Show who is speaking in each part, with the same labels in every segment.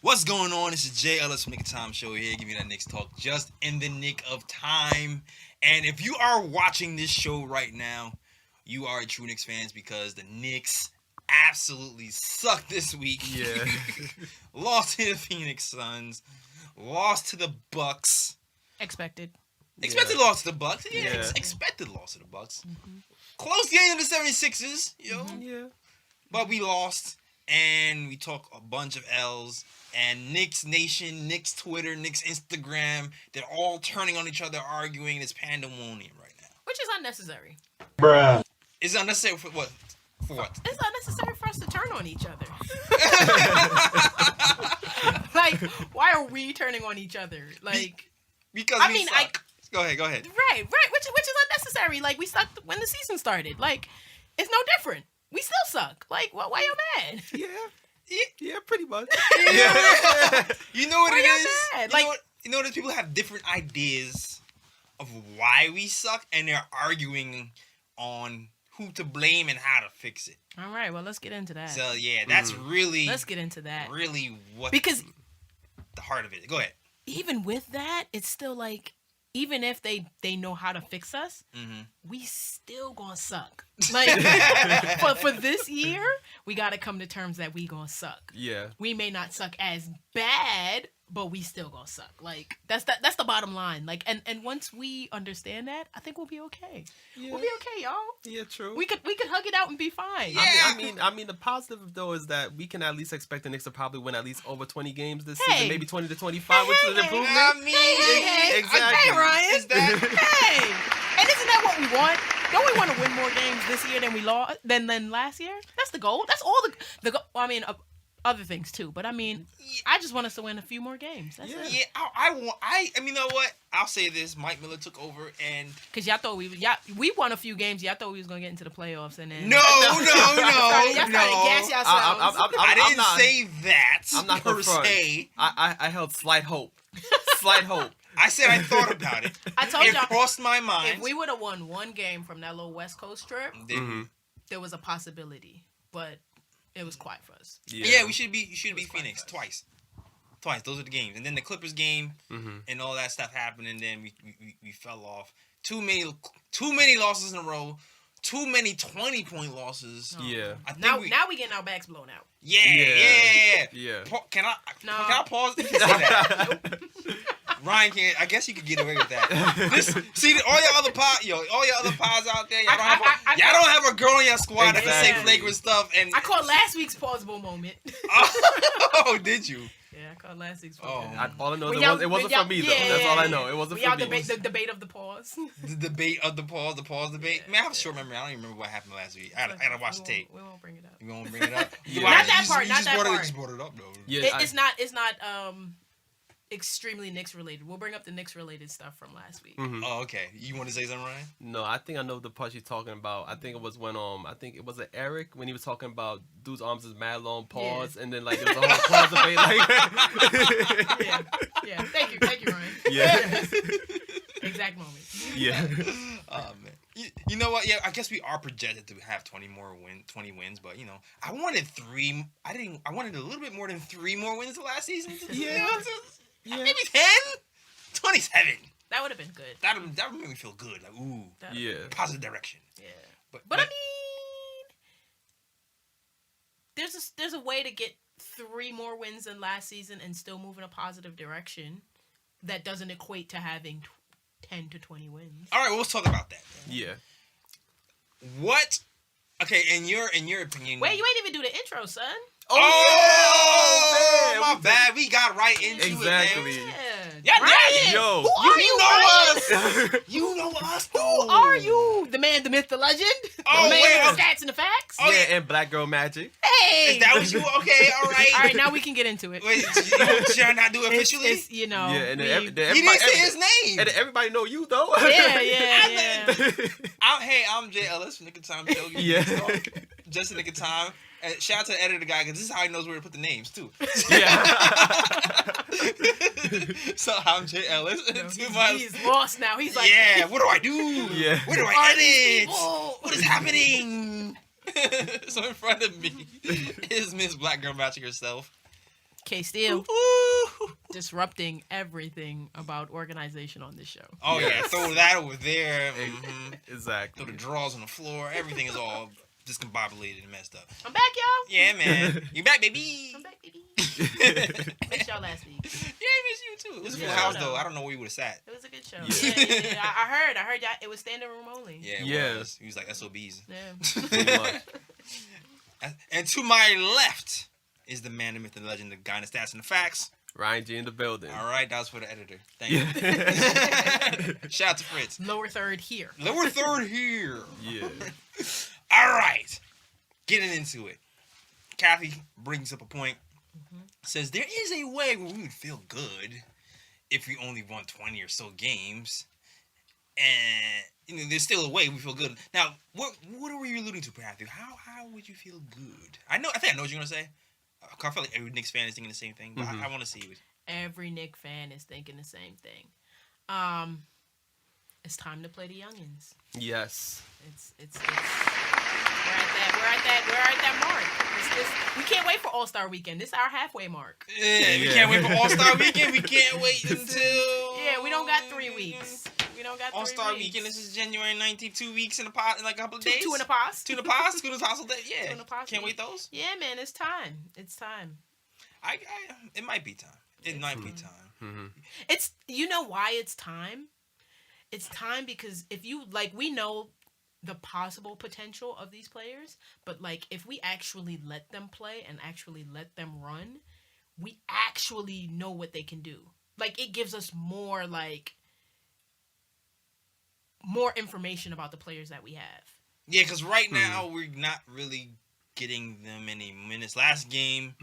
Speaker 1: What's going on? This is J.Ellis from Knick Time Show here, giving you that Knicks talk just in the nick of time. And if you are watching this show right now, you are a true Knicks fans because the Knicks absolutely suck this week.
Speaker 2: Yeah.
Speaker 1: Lost to the Phoenix Suns. Lost to the Bucks.
Speaker 3: Expected
Speaker 1: Loss to the Bucks. Yeah. Expected loss to the Bucks.
Speaker 3: Mm-hmm.
Speaker 1: Close game of the 76ers,
Speaker 2: Yeah.
Speaker 1: But we lost, and we talk a bunch of L's. And Knicks Nation, Knicks Twitter, Knicks Instagram, they're all turning on each other, arguing. It's pandemonium right now.
Speaker 3: which is unnecessary.
Speaker 4: Bruh.
Speaker 1: Is it unnecessary for what? For what?
Speaker 3: It's unnecessary for us to turn on each other. Like, why are we turning on each other? Like,
Speaker 1: Because
Speaker 3: I
Speaker 1: we
Speaker 3: mean,
Speaker 1: suck. Go ahead.
Speaker 3: right, which is unnecessary. Like, we sucked when the season started. Like, it's no different. We still suck. Like, why y'all mad?
Speaker 2: Yeah, pretty much.
Speaker 1: You know what
Speaker 3: Why
Speaker 1: it
Speaker 3: y'all
Speaker 1: is?
Speaker 3: mad?
Speaker 1: You know that people have different ideas of why we suck, and they're arguing on who to blame and how to fix it.
Speaker 3: All right, well, let's get into that.
Speaker 1: So yeah, that's really
Speaker 3: Let's get into that.
Speaker 1: really what
Speaker 3: Because
Speaker 1: the heart of it. Go ahead.
Speaker 3: even with that, it's still like, even if they know how to fix us,
Speaker 1: Mm-hmm.
Speaker 3: we still gonna suck. Like, for this year, we gotta come to terms that we gonna suck.
Speaker 2: Yeah.
Speaker 3: We may not suck as bad, but we still gonna suck. Like, that's the bottom line. Like, and once we understand that, I think we'll be okay.
Speaker 2: Yeah.
Speaker 3: We'll be okay, y'all.
Speaker 2: Yeah, true.
Speaker 3: We could hug it out and be fine.
Speaker 1: Yeah.
Speaker 2: I mean, the positive though is that we can at least expect the Knicks to probably win at least over 20 games this
Speaker 3: Hey.
Speaker 2: season, maybe 20 to 25, which is an
Speaker 3: Hey.
Speaker 2: improvement.
Speaker 1: I mean,
Speaker 3: Hey,
Speaker 2: exactly.
Speaker 3: Hey, Ryan.
Speaker 1: Is that
Speaker 3: Hey, and isn't that what we want? Don't we want to win more games this year than we lost than last year? That's the goal. That's all the goal. I mean, other things too. But I mean, I just want us to win a few more games. That's it.
Speaker 1: Yeah, I mean, you know what? I'll say this: Mike Miller took over, and
Speaker 3: Cause y'all thought we won a few games. Y'all thought we was gonna get into the playoffs, and then
Speaker 1: no.
Speaker 3: y'all started gas yourselves.
Speaker 1: I didn't say that.
Speaker 2: I'm not
Speaker 1: per
Speaker 2: gonna front.
Speaker 1: se.
Speaker 2: I held slight hope. Slight hope.
Speaker 1: I said I thought about it.
Speaker 3: I told
Speaker 1: It
Speaker 3: y'all,
Speaker 1: crossed my mind.
Speaker 3: if we would have won one game from that little West Coast trip,
Speaker 1: Then-
Speaker 3: there was a possibility, but it was quiet for us.
Speaker 1: Yeah, we should be Phoenix twice. Those are the games, and then the Clippers game and all that stuff happened, and then we fell off. Too many losses in a row. Too many 20-point losses.
Speaker 2: Yeah.
Speaker 1: I think
Speaker 3: Now we getting our backs blown out.
Speaker 1: Yeah.
Speaker 2: Yeah.
Speaker 1: Can I pause? You can say that. Ryan can't. I guess you could get away with that. See, all your other pods out there, y'all don't have a girl on your squad that can say
Speaker 2: Exactly.
Speaker 1: flagrant stuff. And
Speaker 3: I called last week's pausable moment.
Speaker 1: oh, did you?
Speaker 3: Yeah, I called last week's
Speaker 1: Oh.
Speaker 3: pausable.
Speaker 2: All I know
Speaker 3: When
Speaker 2: is
Speaker 3: y'all-
Speaker 2: it wasn't
Speaker 3: when y'all-
Speaker 2: for me though.
Speaker 3: yeah,
Speaker 2: That's all I know.
Speaker 3: yeah.
Speaker 2: It wasn't
Speaker 3: Y'all
Speaker 2: for me.
Speaker 3: debate the debate of the pause.
Speaker 1: The debate of the pause debate. Man, I have a short memory. I don't even remember what happened last week. I gotta watch the tape.
Speaker 3: We won't bring it up.
Speaker 1: You gonna bring it up?
Speaker 2: Yeah.
Speaker 1: Why?
Speaker 3: Not that
Speaker 1: You
Speaker 3: part,
Speaker 1: just-
Speaker 3: not
Speaker 1: you
Speaker 3: that part.
Speaker 1: just brought it up though.
Speaker 2: Yeah,
Speaker 3: It's not extremely Knicks related. We'll bring up the Knicks related stuff from last week.
Speaker 1: Oh, okay. You want to say something, Ryan?
Speaker 2: No, I think I know the part you're talking about. I think it was when I think it was Eric when he was talking about dude's arms is mad long, pause, and then like it was a whole pause debate. Like,
Speaker 3: Yeah. Thank you, Ryan.
Speaker 2: yeah,
Speaker 3: Exact moment.
Speaker 2: yeah.
Speaker 1: Oh man. You know what? Yeah, I guess we are projected to have 20 wins, but you know, I wanted a little bit more than 3 more wins the last season.
Speaker 2: Yeah.
Speaker 1: Maybe 10, 27.
Speaker 3: That would have been good.
Speaker 1: That would make me feel good. Like ooh,
Speaker 2: Yeah.
Speaker 1: positive direction.
Speaker 3: Yeah.
Speaker 1: But
Speaker 3: But I mean, there's a way to get 3 more wins than last season and still move in a positive direction that doesn't equate to having 10 to 20 wins.
Speaker 1: all right, well, let's talk about that.
Speaker 2: Yeah.
Speaker 1: What? Okay, in your opinion.
Speaker 3: Wait, you ain't even do the intro, son.
Speaker 1: Oh,
Speaker 2: man.
Speaker 1: my bad. We got right into
Speaker 2: Exactly.
Speaker 1: it, man.
Speaker 3: Yeah.
Speaker 1: Yeah,
Speaker 3: Ryan,
Speaker 2: Yo.
Speaker 3: who are you, Ryan?
Speaker 1: You know us.
Speaker 3: Who are you? The man, the myth, the legend?
Speaker 1: Oh,
Speaker 3: the man
Speaker 1: wait.
Speaker 3: with the stats and the facts?
Speaker 1: Oh,
Speaker 2: Yeah, and Black Girl Magic.
Speaker 3: Hey!
Speaker 1: Is that what you? Okay, all right.
Speaker 3: All right, now we can get into it.
Speaker 1: Wait, should I not do it officially?
Speaker 3: It's, you know.
Speaker 2: Yeah, and
Speaker 3: we-
Speaker 2: then
Speaker 1: He didn't say his name.
Speaker 2: And everybody know you though.
Speaker 3: yeah.
Speaker 1: I'm J.Ellis from Knick Time Show.
Speaker 2: Yeah.
Speaker 1: Just in Knick Time. Shout out to the editor guy because this is how he knows where to put the names too.
Speaker 2: Yeah.
Speaker 1: So I'm J.Ellis.
Speaker 3: He's lost now. He's like,
Speaker 1: yeah, what do I do?
Speaker 2: Yeah.
Speaker 1: Where do
Speaker 3: Are
Speaker 1: I
Speaker 3: these
Speaker 1: edit?
Speaker 3: people?
Speaker 1: What is happening? So in front of me is Miss Black Girl Magic herself.
Speaker 3: K-Steel
Speaker 1: Ooh.
Speaker 3: disrupting everything about organization on this show.
Speaker 1: Oh yeah,
Speaker 2: Yes.
Speaker 1: throw that over there. Mm-hmm.
Speaker 2: Exactly.
Speaker 1: Throw the drawers on the floor. Everything is all discombobulated and messed up.
Speaker 3: I'm back, y'all.
Speaker 1: Yeah, man. You back, baby?
Speaker 3: I'm back, baby. Missed y'all last week.
Speaker 1: Yeah, I miss you too. It was a full
Speaker 2: Yeah.
Speaker 1: house though. I don't know where you would have sat.
Speaker 3: It was a good show.
Speaker 2: Yeah.
Speaker 3: Yeah. I heard y'all. It was standing room only.
Speaker 1: Yeah, it
Speaker 2: Yeah.
Speaker 1: was. He was like SOBs.
Speaker 3: Yeah.
Speaker 2: Pretty much.
Speaker 1: And to my left is the man, the myth, the legend, the guy in the stats and the facts.
Speaker 2: Ryan G in the building.
Speaker 1: All right, that was for the editor. Thank
Speaker 2: Yeah.
Speaker 1: you. Shout out to Fritz.
Speaker 3: Lower third here.
Speaker 1: Lower third here.
Speaker 2: Yeah.
Speaker 1: All right. Getting into it. Kathy brings up a point. Says there is a way where we would feel good if we only won 20 or so games. And there's still a way we feel good. Now, what were you alluding to, Kathy? How would you feel good? I think I know what you're gonna say. I feel like every Knicks fan is thinking the same thing, but I want to see it.
Speaker 3: Every Knick fan is thinking the same thing. It's time to play the youngins.
Speaker 2: Yes.
Speaker 3: It's we're at that mark. We can't wait for All-Star Weekend. This is our halfway mark.
Speaker 1: Yeah, we can't wait for All-Star Weekend. We can't wait until
Speaker 3: Yeah, we don't got 3 weeks. We don't got 3 weeks.
Speaker 1: All-Star Weekend. This is January 19th. 2 weeks in like a couple of days.
Speaker 3: Two in a pause.
Speaker 1: 2 in a pause. 2 in a pause. Yeah.
Speaker 3: Two in a pause.
Speaker 1: Can't wait those.
Speaker 3: Yeah, man, it's time. It's time.
Speaker 1: It might be time. It might be time.
Speaker 2: Mm-hmm.
Speaker 3: It's why it's time? It's time because if you we know the possible potential of these players, but if we actually let them play and actually let them run, we actually know what they can do. It gives us more information about the players that we have.
Speaker 1: Yeah, because right now we're not really getting them any minutes. Last game,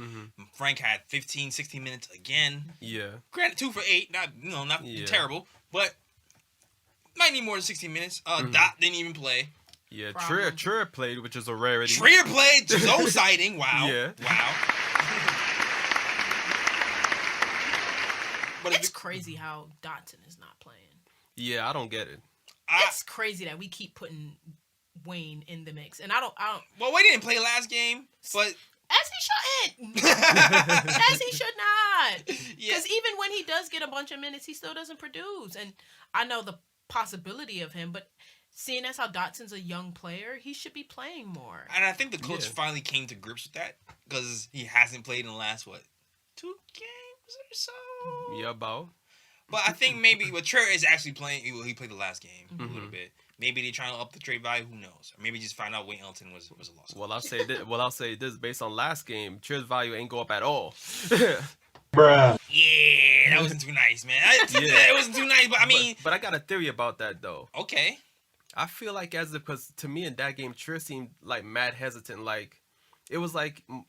Speaker 1: Frank had 15, 16 minutes again.
Speaker 2: Yeah.
Speaker 1: Granted, 2 for 8, not terrible, but might need more than 16 minutes. Dot didn't even play.
Speaker 2: Yeah, Trier played, which is a rarity.
Speaker 1: Trier played, so exciting. Wow.
Speaker 2: Yeah.
Speaker 1: Wow. But
Speaker 3: It's crazy how Dotson is not playing.
Speaker 2: Yeah, I don't get it.
Speaker 3: It's crazy that we keep putting Wayne in the mix, and I don't.
Speaker 1: Well, Wayne didn't play last game, but
Speaker 3: as he shouldn't. As he should not. Because
Speaker 1: Yeah.
Speaker 3: even when he does get a bunch of minutes, he still doesn't produce. And I know the possibility of him, but seeing as how Dotson's a young player, he should be playing more.
Speaker 1: And I think the coach finally came to grips with that because he hasn't played in the last 2 games or so.
Speaker 2: Yeah, about.
Speaker 1: But I think maybe Trier is actually playing. He played the last game a little bit. Maybe they're trying to up the trade value. Who knows? Or maybe just find out Wayne Ellington was a loss.
Speaker 2: Well, I'll say this based on last game, Trier's value ain't go up at all.
Speaker 4: Bruh.
Speaker 1: Yeah, that wasn't too nice, man. It wasn't too nice, but I mean,
Speaker 2: but I got a theory about that though.
Speaker 1: okay.
Speaker 2: I feel like because to me in that game, Trier seemed mad hesitant. It was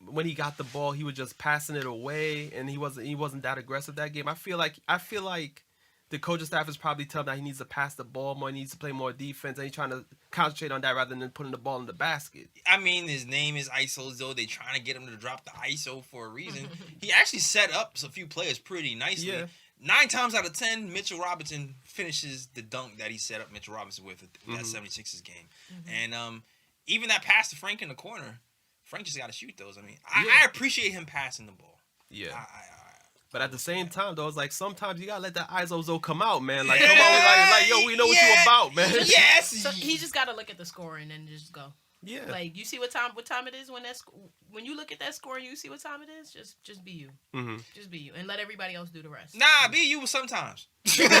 Speaker 2: when he got the ball, he was just passing it away, and he wasn't that aggressive that game. I feel like the coaching staff is probably telling him that he needs to pass the ball more, he needs to play more defense, and he's trying to concentrate on that rather than putting the ball in the basket.
Speaker 1: I mean, his name is ISO, though. They trying to get him to drop the ISO for a reason. He actually set up a few players pretty nicely.
Speaker 2: Yeah.
Speaker 1: 9 times out of 10, Mitchell Robinson finishes the dunk that he set up Mitchell Robinson with that 76ers game. And even that pass to Frank in the corner, Frank just got to shoot those. I mean, I appreciate him passing the ball.
Speaker 2: Yeah.
Speaker 1: But
Speaker 2: at the same time, though, it's sometimes you gotta let that ISO come out, man. Come on, yo, we know what you about, man.
Speaker 1: Yes.
Speaker 3: So he just got to look at the scoring and just go.
Speaker 2: Yeah.
Speaker 3: You see what time it is when you look at that score and you see what time it is. Just be you. Just be you and let everybody else do the rest.
Speaker 1: Nah, be you sometimes. nah,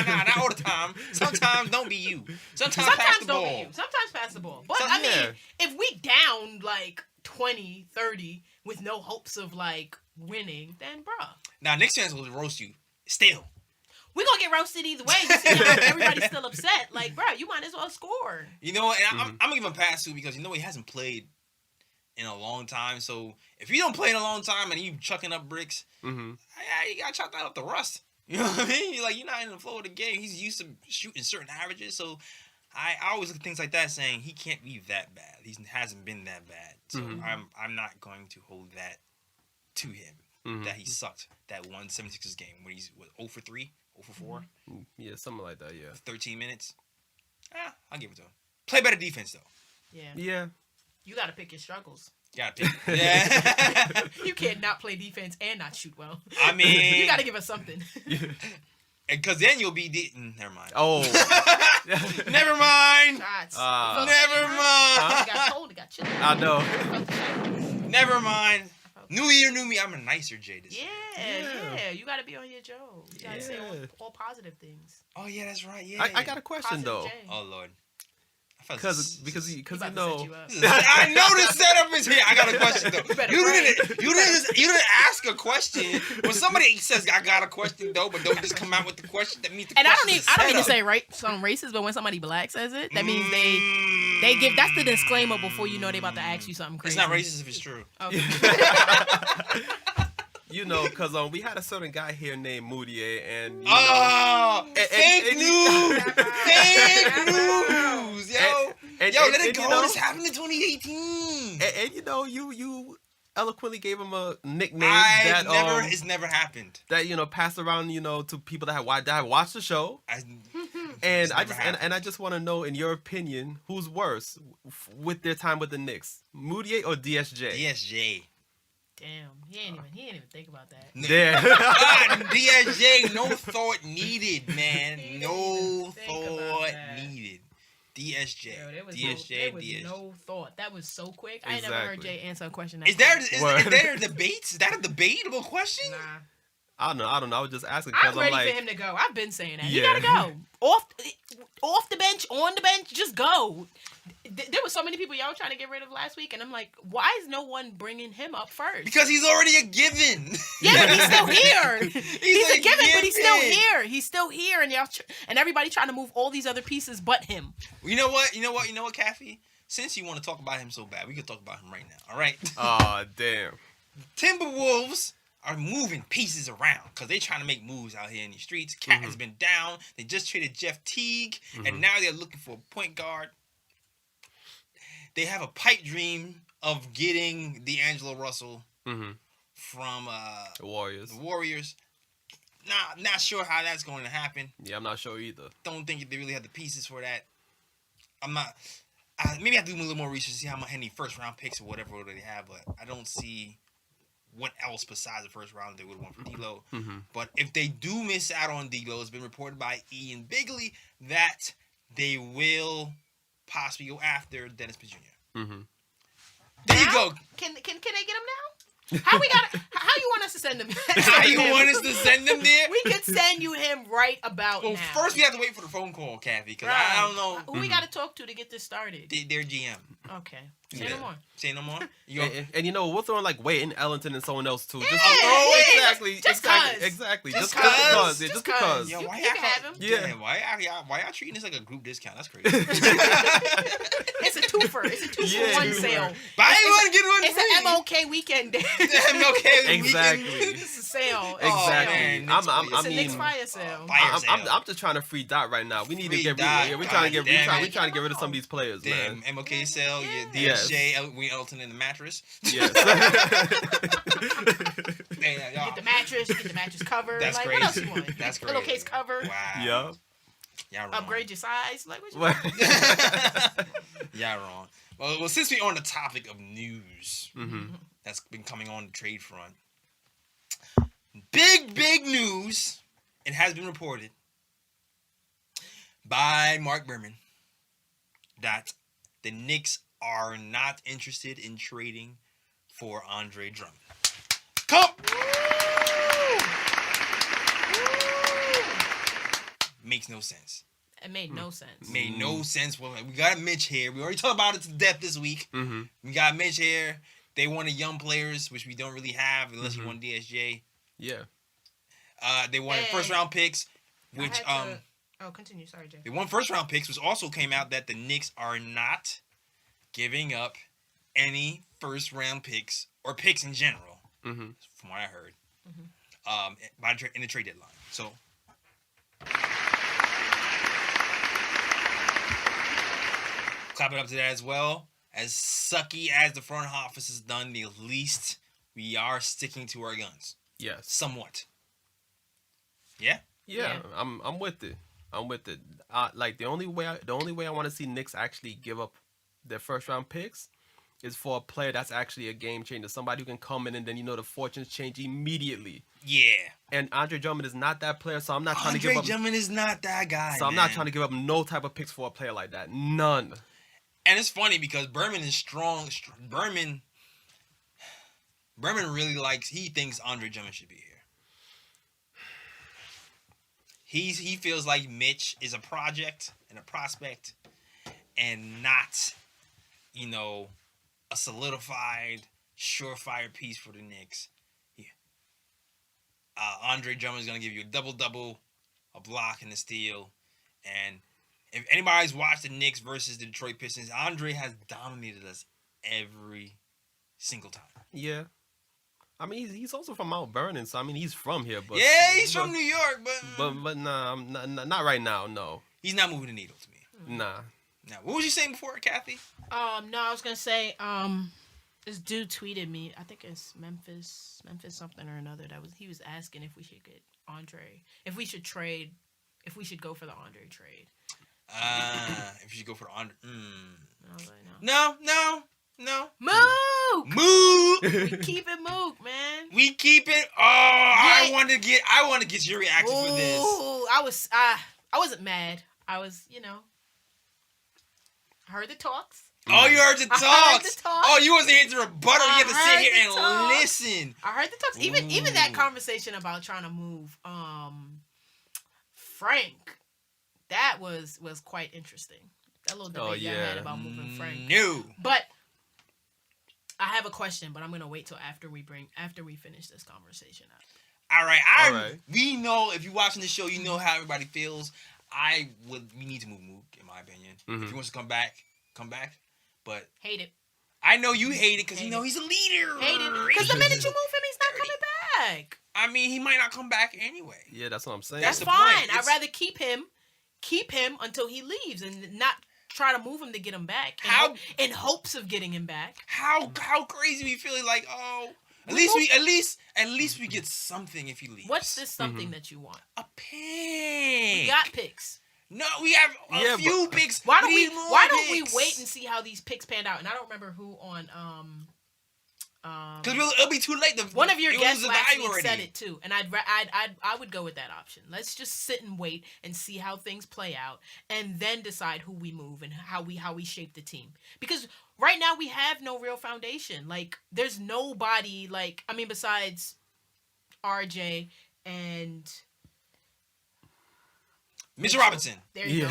Speaker 1: not all the time. Sometimes don't be you. Sometimes pass the
Speaker 3: don't
Speaker 1: ball.
Speaker 3: be you. Sometimes pass the ball. But I mean, if we down 20, 30 with no hopes of winning, then bruh.
Speaker 1: Now Knicks fans will roast you still.
Speaker 3: We're going to get roasted either way. You see how everybody's still upset. Bruh, you might as well score.
Speaker 1: You know what? And I'm going to give him a pass, too, because, he hasn't played in a long time. So, if you don't play in a long time and you chucking up bricks, you got to chalk that up to rust. You know what I mean? You're not in the flow of the game. He's used to shooting certain averages. So, I always look at things like that saying he can't be that bad. He hasn't been that bad. So, I'm not going to hold that to him, that he sucked that one 76ers game where he's 0 for 3. 0 for 4?
Speaker 2: Yeah, something like that, yeah.
Speaker 1: 13 minutes? I'll give it to him. Play better defense, though.
Speaker 3: Yeah.
Speaker 2: Yeah.
Speaker 3: You got to pick your struggles.
Speaker 1: Gotta take it. Yeah.
Speaker 3: You can't not play defense and not shoot well.
Speaker 1: I mean,
Speaker 3: you got to give us something.
Speaker 1: because then you'll be never mind.
Speaker 2: Oh,
Speaker 1: Never mind.
Speaker 3: Shots.
Speaker 1: Never mind.
Speaker 3: It got cold. It got chilly.
Speaker 2: I know.
Speaker 1: Never mind. New year, new me. I'm a nicer Jay this year.
Speaker 3: Yeah. You got to be on your Joe. You got to say all positive things.
Speaker 1: Oh yeah, that's right. Yeah.
Speaker 2: I got a question
Speaker 3: Positive
Speaker 2: though.
Speaker 3: J.
Speaker 1: Oh Lord.
Speaker 2: Because
Speaker 3: He
Speaker 2: you
Speaker 3: about to
Speaker 2: know.
Speaker 3: set you up.
Speaker 1: I know the setup is here. I got a question though.
Speaker 3: You
Speaker 1: You didn't ask a question. When somebody says I got a question though, but don't just come out with the question, that means the
Speaker 3: And I
Speaker 1: question
Speaker 3: don't mean to say some racist, but when somebody black says it, that means they give. That's the disclaimer before you know they about to ask you something
Speaker 1: It's
Speaker 3: crazy.
Speaker 1: not racist if it's true.
Speaker 3: Okay.
Speaker 2: You know, because we had a certain guy here named Moutier, and you
Speaker 1: Oh,
Speaker 2: and-
Speaker 1: fake
Speaker 2: and-
Speaker 1: news! Fake news, yo!
Speaker 2: and-
Speaker 1: Yo,
Speaker 2: and-
Speaker 1: let it
Speaker 2: and,
Speaker 1: go.
Speaker 2: you know-
Speaker 1: This happened in 2018.
Speaker 2: and you know, you eloquently gave him a nickname
Speaker 1: It's never happened.
Speaker 2: that passed around to people that have watched the show, and I just want to know, in your opinion, who's worse with their time with the Knicks, Moutier or DSJ?
Speaker 1: DSJ.
Speaker 3: Damn, he ain't even think about that.
Speaker 2: Yeah.
Speaker 1: DSJ, no thought needed, man.
Speaker 3: He
Speaker 1: No
Speaker 3: didn't think about
Speaker 1: thought
Speaker 3: that.
Speaker 1: needed. DSJ.
Speaker 3: Yo, there was
Speaker 1: DSJ.
Speaker 3: no thought. That was so quick. I ain't never heard
Speaker 2: Exactly.
Speaker 3: Jay answer a question that
Speaker 1: Is there
Speaker 2: Word.
Speaker 1: debates? Is that a debatable question?
Speaker 3: Nah.
Speaker 2: I don't know. I was just asking
Speaker 3: I'm
Speaker 2: because
Speaker 3: ready
Speaker 2: I'm like,
Speaker 3: for him to go. I've been saying that. He
Speaker 2: Yeah.
Speaker 3: gotta go. Off the bench, on the bench, just go. There was so many people y'all trying to get rid of last week, and I'm like, why is no one bringing him up first?
Speaker 1: Because he's already a given.
Speaker 3: Yeah, but he's still here. He's
Speaker 1: a
Speaker 3: a given, but he's still
Speaker 1: given.
Speaker 3: here. He's still here, and y'all and everybody trying to move all these other pieces but him.
Speaker 1: You know what, Kathy? Since you want to talk about him so bad, we can talk about him right now. All right.
Speaker 2: oh damn.
Speaker 1: Timberwolves are moving pieces around because they're trying to make moves out here in the streets. Cat has been down. They just traded Jeff Teague, and now they're looking for a point guard. They have a pipe dream of getting D'Angelo Russell from
Speaker 2: The Warriors.
Speaker 1: the Warriors. Not sure how that's going to happen.
Speaker 2: Yeah, I'm not sure either.
Speaker 1: Don't think they really have the pieces for that. I'm not. Maybe I have to do a little more research to see how many first round picks or whatever they have, but I don't see what else besides the first round they would want for D'Lo. But if they do miss out on D'Lo, it's been reported by Ian Bigley that they will possibly go after Dennis P. Jr. There you go.
Speaker 3: Can they get him now? How you want us to send him?
Speaker 1: How you want us to send them there?
Speaker 3: We could send you him right about
Speaker 1: Well,
Speaker 3: now.
Speaker 1: first we have to wait for the phone call, Kathy, because I don't know
Speaker 3: Who we got to talk to get this started?
Speaker 1: their GM.
Speaker 3: Okay. Say no more.
Speaker 1: Say no more.
Speaker 2: And we'll throw in like Wade and Ellington and someone else too.
Speaker 3: Yeah, just cause.
Speaker 2: Exactly.
Speaker 3: Just
Speaker 2: Just because.
Speaker 3: cause.
Speaker 2: Just because.
Speaker 1: Yo, why
Speaker 3: You can have him.
Speaker 2: Yeah.
Speaker 1: Why y'all treating this like a group discount? That's crazy.
Speaker 3: It's a twofer. It's a 2-for-1
Speaker 2: Yeah.
Speaker 3: sale.
Speaker 1: Buy one, get one
Speaker 3: It's
Speaker 1: free.
Speaker 3: an MLK weekend day.
Speaker 1: MLK
Speaker 2: Exactly.
Speaker 1: weekend.
Speaker 3: It's a sale.
Speaker 2: Exactly.
Speaker 1: man,
Speaker 3: It's a Knicks
Speaker 2: mean,
Speaker 3: fire sale.
Speaker 1: Fire sale.
Speaker 2: I'm just trying to free Dot right now. We need
Speaker 1: Free
Speaker 2: to get
Speaker 1: Dot.
Speaker 2: rid. We're trying to
Speaker 1: God damn
Speaker 2: get
Speaker 1: it.
Speaker 2: rid of some of these players,
Speaker 1: Damn,
Speaker 2: man.
Speaker 1: MLK sale,
Speaker 2: Yes.
Speaker 1: DSJ, Elton in the mattress.
Speaker 2: Yes.
Speaker 1: Damn, y'all.
Speaker 3: Get the mattress cover.
Speaker 1: That's
Speaker 3: like,
Speaker 1: crazy.
Speaker 3: what else you want?
Speaker 1: That's
Speaker 3: Pillowcase
Speaker 1: crazy.
Speaker 3: cover.
Speaker 1: Wow.
Speaker 2: Yeah.
Speaker 1: Y'all wrong.
Speaker 3: Upgrade your size. Like, what you
Speaker 2: What?
Speaker 1: Y'all wrong. Well, since we're on the topic of news that's been coming on the trade front, big news. It has been reported by Mark Berman that the Knicks are not interested in trading for Andre Drummond. Come! Makes no sense.
Speaker 3: It made no sense.
Speaker 1: Made no sense. Well, we got Mitch here. We already talked about it to death this week. We got Mitch here. They wanted young players, which we don't really have unless you want DSJ.
Speaker 2: Yeah.
Speaker 1: They wanted first round picks, which
Speaker 3: Continue. Sorry, Jay.
Speaker 1: they won first round picks, which also came out that the Knicks are not giving up any first round picks or picks in general, from what I heard, in the trade deadline. So. Clap it up to that as well. As sucky as the front office has done, at least we are sticking to our guns.
Speaker 2: Yes.
Speaker 1: Somewhat. Yeah?
Speaker 2: Yeah. I'm with it. Like the only way I want to see Knicks actually give up their first round picks is for a player that's actually a game changer, somebody who can come in and then the fortunes change immediately.
Speaker 1: Yeah.
Speaker 2: And Andre Drummond is not that player, so I'm not trying to give
Speaker 1: Andre
Speaker 2: up.
Speaker 1: Drummond is not that guy.
Speaker 2: So I'm not trying to give up no type of picks for a player like that. None.
Speaker 1: And it's funny because Berman is strong. Berman really he thinks Andre Drummond should be here. He feels like Mitch is a project and a prospect and not, a solidified, surefire piece for the Knicks. Yeah. Andre Drummond is going to give you a double-double, a block, and a steal. And if anybody's watched the Knicks versus the Detroit Pistons, Andre has dominated us every single time.
Speaker 2: Yeah. I mean, he's also from Mount Vernon, so I mean, he's from here. But
Speaker 1: yeah, he's from New York,
Speaker 2: but nah, not right now. No,
Speaker 1: he's not moving the needle to me.
Speaker 2: Nah.
Speaker 1: Now, what was you saying before, Kathy?
Speaker 3: No, I was gonna say, this dude tweeted me. I think it's Memphis something or another. He was asking if we should get Andre, if we should go for the Andre trade.
Speaker 1: If you should go for the Andre.
Speaker 3: And I was like,
Speaker 1: No.
Speaker 3: Mook! We keep it Mook, man.
Speaker 1: We keep it. Oh, yeah. I want to get your reaction for this.
Speaker 3: I wasn't mad. I was, I heard the talks.
Speaker 1: Oh, you heard the talks.
Speaker 3: I heard the talks.
Speaker 1: Oh, you wasn't here to rebuttal. You had to sit here and listen.
Speaker 3: I heard the talks. Even that conversation about trying to move Frank, that was quite interesting. That little debate I had about moving Frank.
Speaker 1: No.
Speaker 3: But I have a question, but I'm gonna wait till after we finish this conversation up.
Speaker 1: All right.
Speaker 2: All right.
Speaker 1: We know if you're watching the show, you know how everybody feels. We need to move Mook, in my opinion.
Speaker 2: Mm-hmm.
Speaker 1: If he wants to come back. But
Speaker 3: Hate it.
Speaker 1: I know you hate it because he's a leader.
Speaker 3: Hate it. Because the minute you move him, he's not coming back.
Speaker 1: I mean, he might not come back anyway.
Speaker 2: Yeah, that's what I'm saying.
Speaker 3: That's fine. I'd rather keep him until he leaves and not try to move him to get him back. In hopes of getting him back.
Speaker 1: How crazy we feeling like, at least we get something if he leaves.
Speaker 3: What's this something that you want?
Speaker 1: A pick.
Speaker 3: We got picks.
Speaker 1: No, we have a few picks.
Speaker 3: Why don't we wait and see how these picks pan out? And I don't remember who on
Speaker 1: because it'll be too late.
Speaker 3: One of your guests last week said it too, and I would go with that option. Let's just sit and wait and see how things play out, and then decide who we move and how we shape the team. Because right now we have no real foundation. Like there's nobody besides RJ and
Speaker 1: Mitchell Robinson.
Speaker 3: There you go.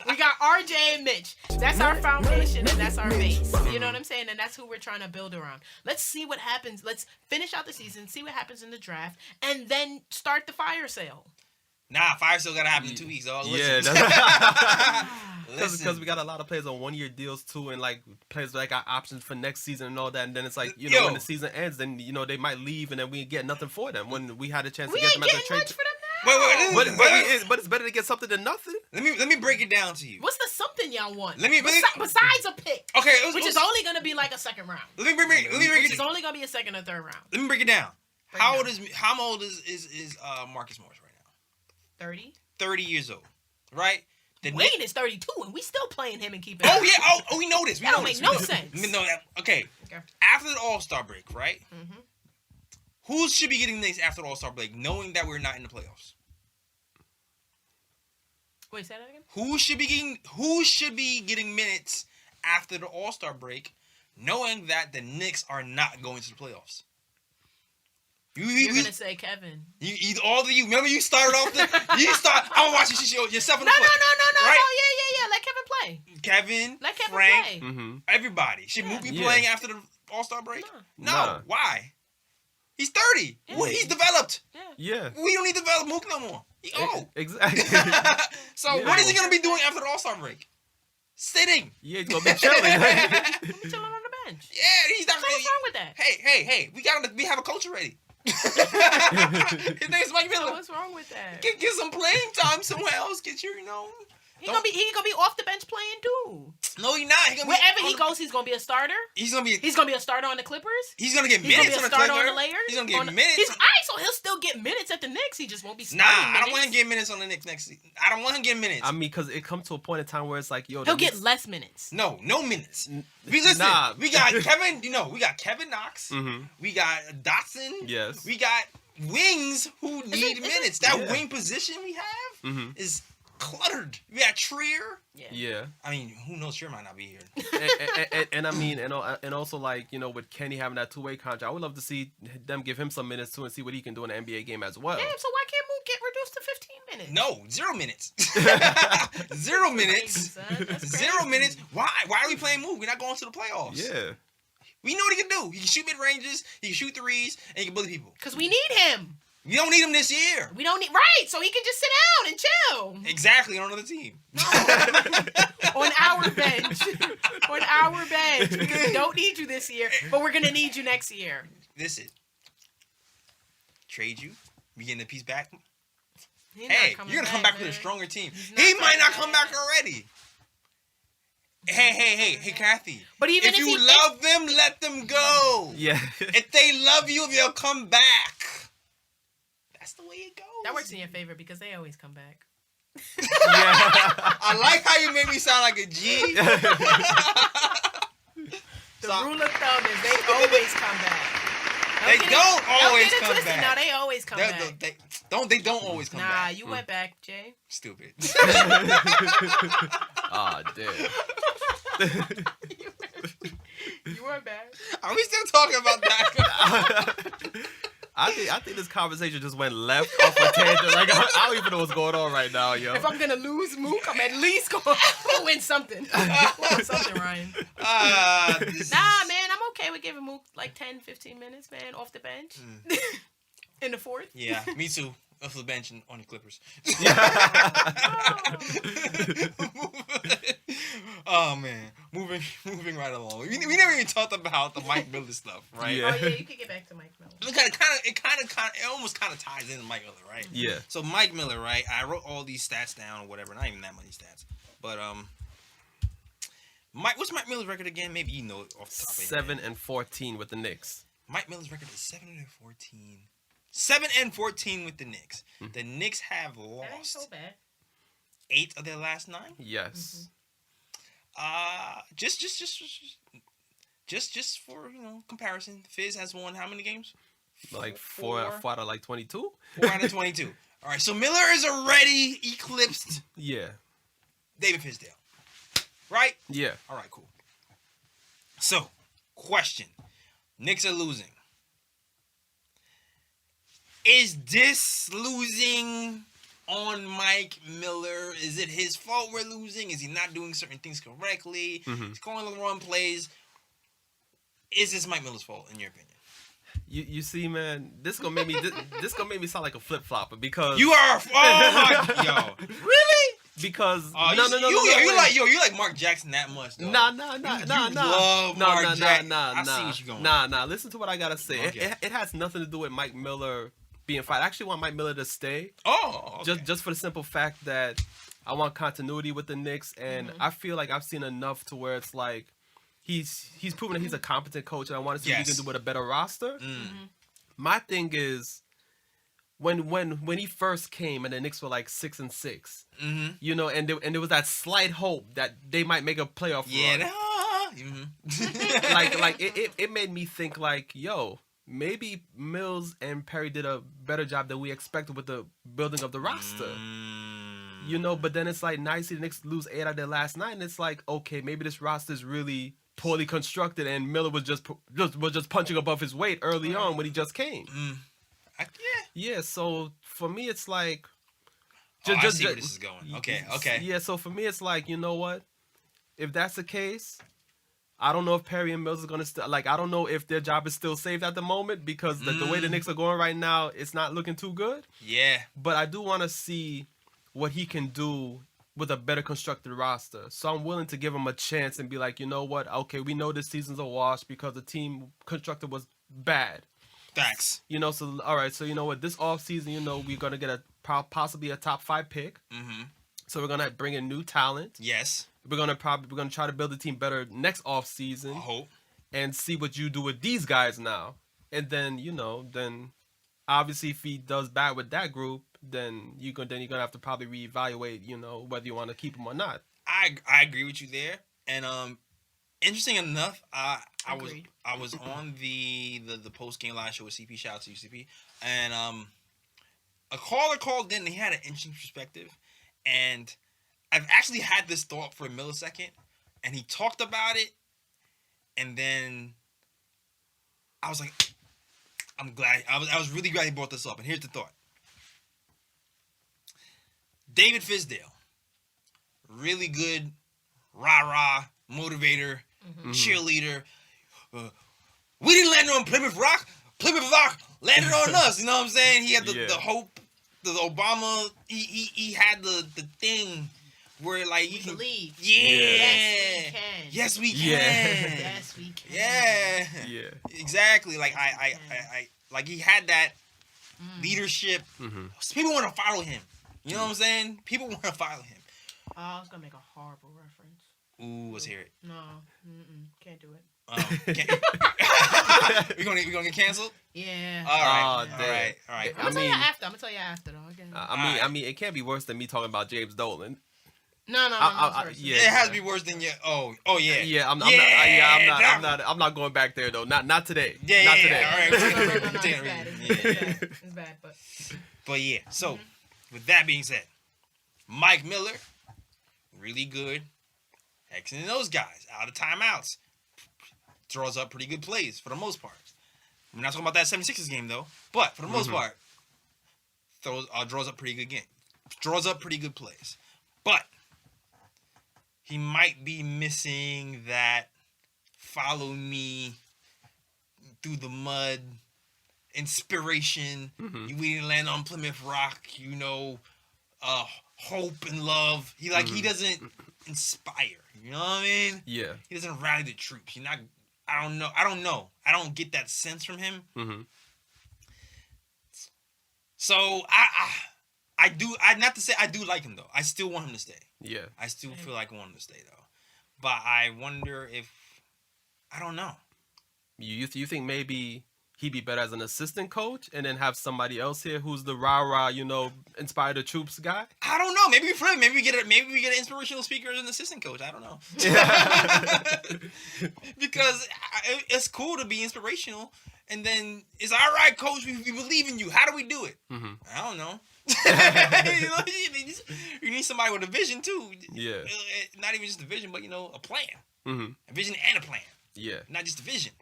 Speaker 3: We got RJ and Mitch. That's our foundation and that's our base. You know what I'm saying? And that's who we're trying to build around. Let's see what happens. Let's finish out the season, see what happens in the draft, and then start the fire sale.
Speaker 1: Nah, fire sale gotta happen in 2 weeks, dog.
Speaker 2: Yeah, because we got a lot of players on 1-year deals too, and like players that got options for next season and all that. And then it's like when the season ends, then they might leave, and then we get nothing for them when we had a chance to get them as a trade.
Speaker 3: Much for them now.
Speaker 2: But it's better to get something than nothing.
Speaker 1: Let me break it down to you.
Speaker 3: What's the something y'all want?
Speaker 1: Besides
Speaker 3: a pick.
Speaker 1: Okay,
Speaker 3: which is only gonna be like a second round.
Speaker 1: Let me break it.
Speaker 3: It's only gonna be a second or third round.
Speaker 1: Let me break it down. How old is Marcus Morris right now?
Speaker 3: 30.
Speaker 1: 30 years old, right?
Speaker 3: Wayne is 32, and we still playing him and keeping.
Speaker 1: Oh yeah. Oh, we know this.
Speaker 3: That don't make no sense.
Speaker 1: We know that. Okay. After the All-Star break, right?
Speaker 3: Mm-hmm.
Speaker 1: Who should be getting minutes after the All-Star break, knowing that we're not in the playoffs?
Speaker 3: Wait, say that again?
Speaker 1: Who should be getting minutes after the All-Star break, knowing that the Knicks are not going to the playoffs?
Speaker 3: You're gonna say Kevin.
Speaker 1: All of you. Remember, you started off. I'm watching yourself in the play.
Speaker 3: No.
Speaker 1: Right?
Speaker 3: Yeah. Let Kevin play.
Speaker 1: Kevin,
Speaker 3: Let Kevin
Speaker 1: Frank,
Speaker 3: play.
Speaker 2: Mm-hmm.
Speaker 1: everybody. Should Mook be playing after the All-Star break? No.
Speaker 2: Nah.
Speaker 1: Why? He's 30.
Speaker 3: Yeah.
Speaker 1: Well, he's developed.
Speaker 2: Yeah.
Speaker 1: We don't need to develop Mook no more. He old.
Speaker 2: Exactly.
Speaker 1: So what is he gonna be doing after the All-Star break? Sitting.
Speaker 2: Yeah, he's gonna be chilling.
Speaker 3: Chilling on the bench.
Speaker 1: Yeah, he's not.
Speaker 3: What's wrong with that?
Speaker 1: Hey. We have a coach already. His name's Mike
Speaker 3: So
Speaker 1: Miller.
Speaker 3: what's wrong with that?
Speaker 1: Get some playing time somewhere else. Get your,
Speaker 3: He gonna be off the bench playing too.
Speaker 1: No, he not. He gonna
Speaker 3: Wherever
Speaker 1: be
Speaker 3: he goes, he's gonna be a starter.
Speaker 1: He's gonna be.
Speaker 3: He's gonna be a starter on the Clippers.
Speaker 1: He's gonna get
Speaker 3: He's gonna
Speaker 1: minutes
Speaker 3: be a
Speaker 1: on the
Speaker 3: starter on
Speaker 1: Clippers.
Speaker 3: the Lakers.
Speaker 1: He's gonna get minutes.
Speaker 3: Alright, so he'll still get minutes at the Knicks. He just won't be
Speaker 1: Nah,
Speaker 3: starting
Speaker 1: I don't want him getting minutes on the Knicks next season. I don't want him getting minutes.
Speaker 2: I mean, because it comes to a point in time where it's like, yo,
Speaker 3: He'll get less minutes.
Speaker 1: No minutes. We listen.
Speaker 2: Nah.
Speaker 1: We got Kevin. We got Kevin Knox.
Speaker 2: Mhm.
Speaker 1: We got Dotson.
Speaker 2: Yes.
Speaker 1: We got wings who need minutes. That
Speaker 2: Yeah.
Speaker 1: wing position we have
Speaker 2: Mhm.
Speaker 1: is cluttered. We got Trier.
Speaker 2: Yeah.
Speaker 1: I mean, who knows? Trier might not be here.
Speaker 2: and I mean, and also like, with Kenny having that 2-way contract, I would love to see them give him some minutes too and see what he can do in the NBA game as well.
Speaker 3: Damn, so why can't Mook get reduced to 15 minutes?
Speaker 1: No, 0 minutes. 0 minutes.
Speaker 3: Crazy, son. That's
Speaker 1: 0
Speaker 3: crazy.
Speaker 1: minutes. Why? Why are we playing Mook? We're not going to the playoffs.
Speaker 2: Yeah.
Speaker 1: We know what he can do. He can shoot mid ranges. He can shoot threes, and he can bully people.
Speaker 3: Because we need him.
Speaker 1: We don't need him this year.
Speaker 3: We don't need, right, so he can just sit down and chill.
Speaker 1: Exactly, on another team.
Speaker 3: On our bench. On our bench. Because we don't need you this year, but we're going to need you next year.
Speaker 1: Listen, trade you. We getting the piece back.
Speaker 3: He's not
Speaker 1: Hey,
Speaker 3: coming
Speaker 1: you're gonna come back with a
Speaker 3: man.
Speaker 1: stronger team.
Speaker 3: He's not
Speaker 1: He might
Speaker 3: coming
Speaker 1: not come back
Speaker 3: back.
Speaker 1: already. Hey, Kathy.
Speaker 3: But even
Speaker 1: if
Speaker 3: if
Speaker 1: you
Speaker 3: he-
Speaker 1: love them, let them go.
Speaker 2: Yeah.
Speaker 1: If they love you, they'll come back. That's the way it goes.
Speaker 3: That works in your favor because they always come back.
Speaker 2: Yeah.
Speaker 1: I like how you made me sound like a G.
Speaker 3: The rule of thumb is they always come back.
Speaker 1: They don't always
Speaker 3: get it
Speaker 1: come
Speaker 3: twisted.
Speaker 1: back.
Speaker 3: No, they always come back.
Speaker 1: They don't always come
Speaker 3: Nah,
Speaker 1: back.
Speaker 3: you went back, Jay.
Speaker 1: Stupid.
Speaker 2: Ah, damn.
Speaker 3: You were back.
Speaker 1: Are we still talking about that?
Speaker 2: I think this conversation just went left off a tangent. Like I don't even know what's going on right now, yo.
Speaker 3: If I'm gonna lose Mook, I'm at least gonna win something. Win something, Ryan. Nah, man, I'm okay with giving Mook like 10, 15 minutes, man, off the bench. In the fourth.
Speaker 1: Yeah, me too. Off the bench on the Clippers. Oh man, moving right along. We never even talked about the Mike Miller stuff, right?
Speaker 2: Yeah.
Speaker 3: Oh yeah, you can get back to Mike Miller.
Speaker 1: It almost kind of ties into Mike Miller, right?
Speaker 2: Yeah.
Speaker 1: So Mike Miller, right? I wrote all these stats down or whatever. Not even that many stats, but what's Mike Miller's record again? Maybe you know it off the top of your head.
Speaker 2: 7-14 with the Knicks.
Speaker 1: Mike Miller's record is 7-14. 7-14 with the Knicks. The Knicks have
Speaker 3: That ain't so
Speaker 1: lost
Speaker 3: bad.
Speaker 1: 8 of their last 9.
Speaker 2: Yes.
Speaker 1: Just for comparison, Fizz has won how many games?
Speaker 2: Like four out of like 22.
Speaker 1: 4 out of 22. All right, so Miller is already eclipsed
Speaker 2: Yeah.
Speaker 1: David Fizdale, right?
Speaker 2: Yeah.
Speaker 1: All right, cool. So, question: Knicks are losing. Is this losing on Mike Miller? Is it his fault we're losing? Is he not doing certain things correctly? He's calling the wrong plays. Is this Mike Miller's fault, in your opinion?
Speaker 2: You see, man, this gonna make me sound like a flip flopper because
Speaker 1: You are. Oh my, yo, really?
Speaker 2: because
Speaker 1: You like Mark Jackson that much? Though.
Speaker 2: Nah.
Speaker 1: Love Mark Jackson. I see what you're going.
Speaker 2: Nah. Listen to what I gotta say.
Speaker 1: Okay.
Speaker 2: It has nothing to do with Mike Miller being fired. I actually want Mike Miller to stay.
Speaker 1: Oh, okay.
Speaker 2: Just for the simple fact that I want continuity with the Knicks, and I feel like I've seen enough to where it's like he's proven that he's a competent coach, and I want to see what he can do with a better roster. My thing is when he first came and the Knicks were like 6-6, and there was that slight hope that they might make a playoff run. Like it made me think like, yo, maybe Mills and Perry did a better job than we expected with the building of the roster. But then it's like, now you see the Knicks lose 8 out of their last 9, and it's like, okay, maybe this roster is really poorly constructed, and Miller was just punching above his weight early on when he just came. Yeah, so for me, it's like...
Speaker 1: I see where this is going. Okay.
Speaker 2: Yeah, so for me, it's like, you know what? If that's the case, I don't know if Perry and Mills is going to... I don't know if their job is still saved at the moment, because the way the Knicks are going right now, it's not looking too good.
Speaker 1: Yeah.
Speaker 2: But I do want to see what he can do with a better constructed roster. So I'm willing to give him a chance and be like, you know what? Okay, we know this season's a wash because the team constructed was bad.
Speaker 1: Facts.
Speaker 2: You know, so all right, so you know what? This offseason, you know, we're gonna get possibly a top 5 pick.
Speaker 1: Mm-hmm.
Speaker 2: So we're gonna bring in new talent.
Speaker 1: Yes.
Speaker 2: We're gonna try to build the team better next offseason.
Speaker 1: I hope.
Speaker 2: And see what you do with these guys now. And then, you know, then obviously if he does bad with that group, then you're gonna have to probably reevaluate, you know, whether you want to keep him or not.
Speaker 1: I agree with you there. And interesting enough, I was on the post game live show with CP. Shout out to you, CP. And a caller called in. And he had an interesting perspective, and I've actually had this thought for a millisecond, and he talked about it, and then I was like, I'm glad. I was really glad he brought this up. And here's the thought: David Fisdale, really good, rah motivator, cheerleader. We didn't land on Plymouth Rock. Plymouth Rock landed on us. You know what I'm saying? He had the hope. The Obama. He had the thing where like you can
Speaker 3: believe.
Speaker 1: Yeah.
Speaker 3: Yes, we can.
Speaker 1: Yes, we can.
Speaker 3: Yes, we can.
Speaker 1: Yeah.
Speaker 2: Yeah.
Speaker 1: Exactly. Like I like he had that leadership. So people want to follow him. You know what I'm saying? People want to follow him.
Speaker 3: Oh, I was gonna make a horrible reference.
Speaker 1: Ooh, let's hear it.
Speaker 3: No, can't do it.
Speaker 1: We gonna get canceled?
Speaker 3: Yeah.
Speaker 1: All right.
Speaker 2: Oh,
Speaker 1: all right.
Speaker 3: I'm gonna tell you after. I'm gonna tell you after though. Okay.
Speaker 2: I mean, it can't be worse than me talking about James Dolan.
Speaker 3: No.
Speaker 2: Yeah.
Speaker 1: It has to be worse than your. Oh yeah.
Speaker 2: Yeah, I'm not going back there though. Not today.
Speaker 1: Yeah,
Speaker 2: not
Speaker 1: yeah,
Speaker 2: today.
Speaker 1: all right.
Speaker 3: It's bad,
Speaker 1: But yeah. So with that being said, Mike Miller, really good, Xing those guys out of timeouts, draws up pretty good plays for the most part. We're not talking about that 76ers game though, but for the most part, draws up pretty good game, draws up pretty good plays, but he might be missing that follow me through the mud inspiration. We didn't land on Plymouth Rock, you know, hope and love. He doesn't inspire. You know what I mean?
Speaker 2: Yeah.
Speaker 1: He doesn't rally the troops. I don't know. I don't get that sense from him. So I do. Not to say I do like him though. I still want him to stay.
Speaker 2: Yeah.
Speaker 1: I still feel like I want him to stay though. But I wonder if I don't know.
Speaker 2: You think maybe he'd be better as an assistant coach and then have somebody else here who's the rah-rah, you know, inspire the troops guy?
Speaker 1: I don't know. Maybe we flip. Maybe we get an inspirational speaker as an assistant coach. I don't know. Because it's cool to be inspirational. And then it's all right, coach. We believe in you. How do we do it? I don't know. You need somebody with a vision too.
Speaker 2: Yeah.
Speaker 1: Not even just a vision, but you know, a plan. A vision and a plan.
Speaker 2: Yeah.
Speaker 1: Not just a vision.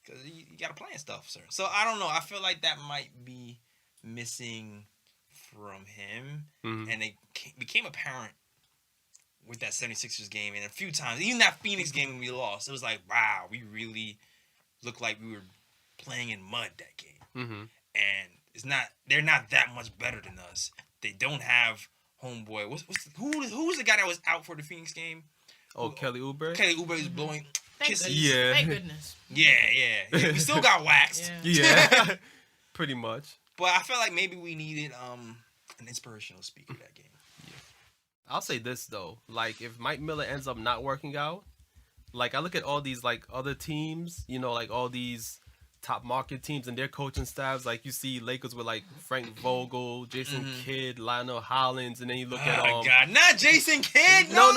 Speaker 1: Because you got to plan stuff, sir. So I don't know. I feel like that might be missing from him. And it became apparent with that 76ers game and a few times. Even that Phoenix game when we lost. It was like, wow, we really looked like we were playing in mud that game. And they're not that much better than us. They don't have homeboy. Who was the guy that was out for the Phoenix game?
Speaker 2: Kelly Oubre?
Speaker 1: Kelly Oubre was blowing kisses.
Speaker 2: Yeah.
Speaker 3: Thank goodness.
Speaker 1: Yeah. We still got waxed.
Speaker 2: Yeah. Pretty much.
Speaker 1: But I felt like maybe we needed an inspirational speaker that game.
Speaker 2: Yeah. I'll say this though. Like if Mike Miller ends up not working out, like I look at all these like other teams, you know, like all these top market teams and their coaching staffs. Like you see Lakers with like Frank Vogel, Jason Kidd, Lionel Hollins, and then you look at
Speaker 1: God, not Jason Kidd.
Speaker 2: No.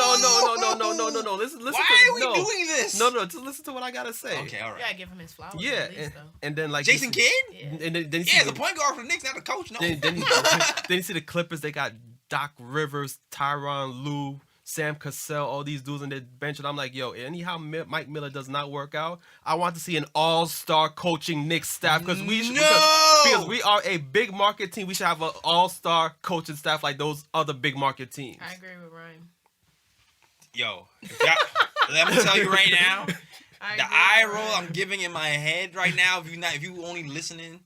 Speaker 2: Listen.
Speaker 1: Why are we doing this?
Speaker 2: No. Just listen to what I gotta say.
Speaker 1: Okay, all right.
Speaker 3: You gotta give him his flowers.
Speaker 2: Yeah,
Speaker 3: at least,
Speaker 2: and then like
Speaker 1: Jason Kidd.
Speaker 3: Yeah.
Speaker 2: And then you
Speaker 1: Yeah, the point guard for the Knicks, not the coach. No.
Speaker 2: Then you see the Clippers. They got Doc Rivers, Tyronn Lue, Sam Cassell, all these dudes on their bench, and I'm like, yo, anyhow Mike Miller does not work out, I want to see an all-star coaching Knicks staff because we are a big market team. We should have an all-star coaching staff like those other big market teams.
Speaker 3: I agree with Ryan.
Speaker 1: Yo, let me tell you right now, the eye roll I'm giving in my head right now. If you only listening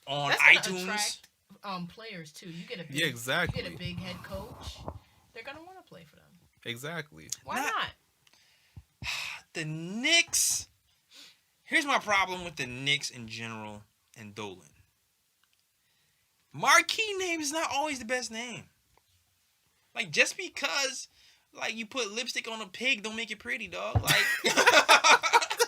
Speaker 1: on
Speaker 3: That's
Speaker 1: iTunes,
Speaker 3: attract, players too. You get a big,
Speaker 2: Yeah, exactly.
Speaker 3: You get a big head coach. They're gonna want to play for them.
Speaker 2: Exactly.
Speaker 3: Why not?
Speaker 1: The Knicks Here's my problem with the Knicks in general and Dolan. Marquee name is not always the best name. Like, just because, like, you put lipstick on a pig don't make it pretty, dog. Like,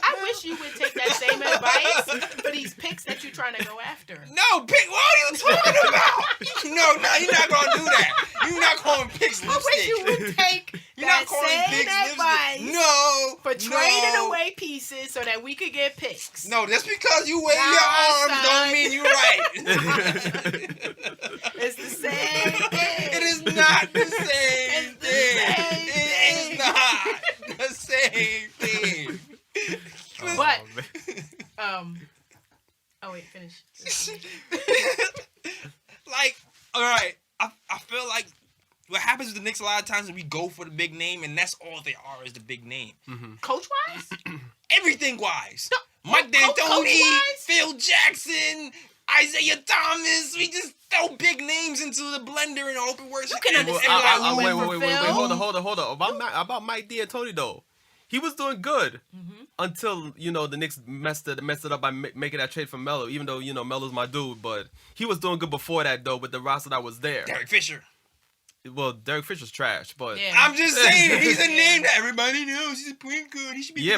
Speaker 3: I wish you would take that same advice for these picks that you're trying to go after.
Speaker 1: no, pick. What are you talking about? No, you're not gonna do that. You're not calling picks lipstick.
Speaker 3: I wish you would take
Speaker 1: You're not
Speaker 3: that
Speaker 1: calling
Speaker 3: same
Speaker 1: picks
Speaker 3: advice
Speaker 1: lipstick. No,
Speaker 3: for trading away pieces so that we could get picks.
Speaker 1: No, just because you wave
Speaker 3: Nah,
Speaker 1: your arms
Speaker 3: son.
Speaker 1: don't mean you're right.
Speaker 3: It's the same thing.
Speaker 1: It is not the same
Speaker 3: It's the
Speaker 1: thing.
Speaker 3: same
Speaker 1: It is not the same thing.
Speaker 3: But, oh wait, finish.
Speaker 1: Like, all right, I feel like what happens with the Knicks a lot of times is we go for the big name, and that's all they are is the big name.
Speaker 3: Coach-wise?
Speaker 1: Everything wise.
Speaker 3: No,
Speaker 1: Mike D'Antoni,
Speaker 3: coach-wise?
Speaker 1: Phil Jackson, Isaiah Thomas. We just throw big names into the blender and hope it works.
Speaker 3: You can
Speaker 1: Everybody-
Speaker 3: understand why we
Speaker 2: Wait,
Speaker 3: went for Phil.
Speaker 2: hold on. About Mike D'Antoni though, he was doing good until the Knicks messed it up by making that trade for Melo. Even though Melo's my dude, but he was doing good before that though with the roster that was there.
Speaker 1: Derek Fisher.
Speaker 2: Well, Derek Fisher's trash, but
Speaker 3: Yeah.
Speaker 1: I'm just saying, he's a name that everybody knows. He's a point guard. He should be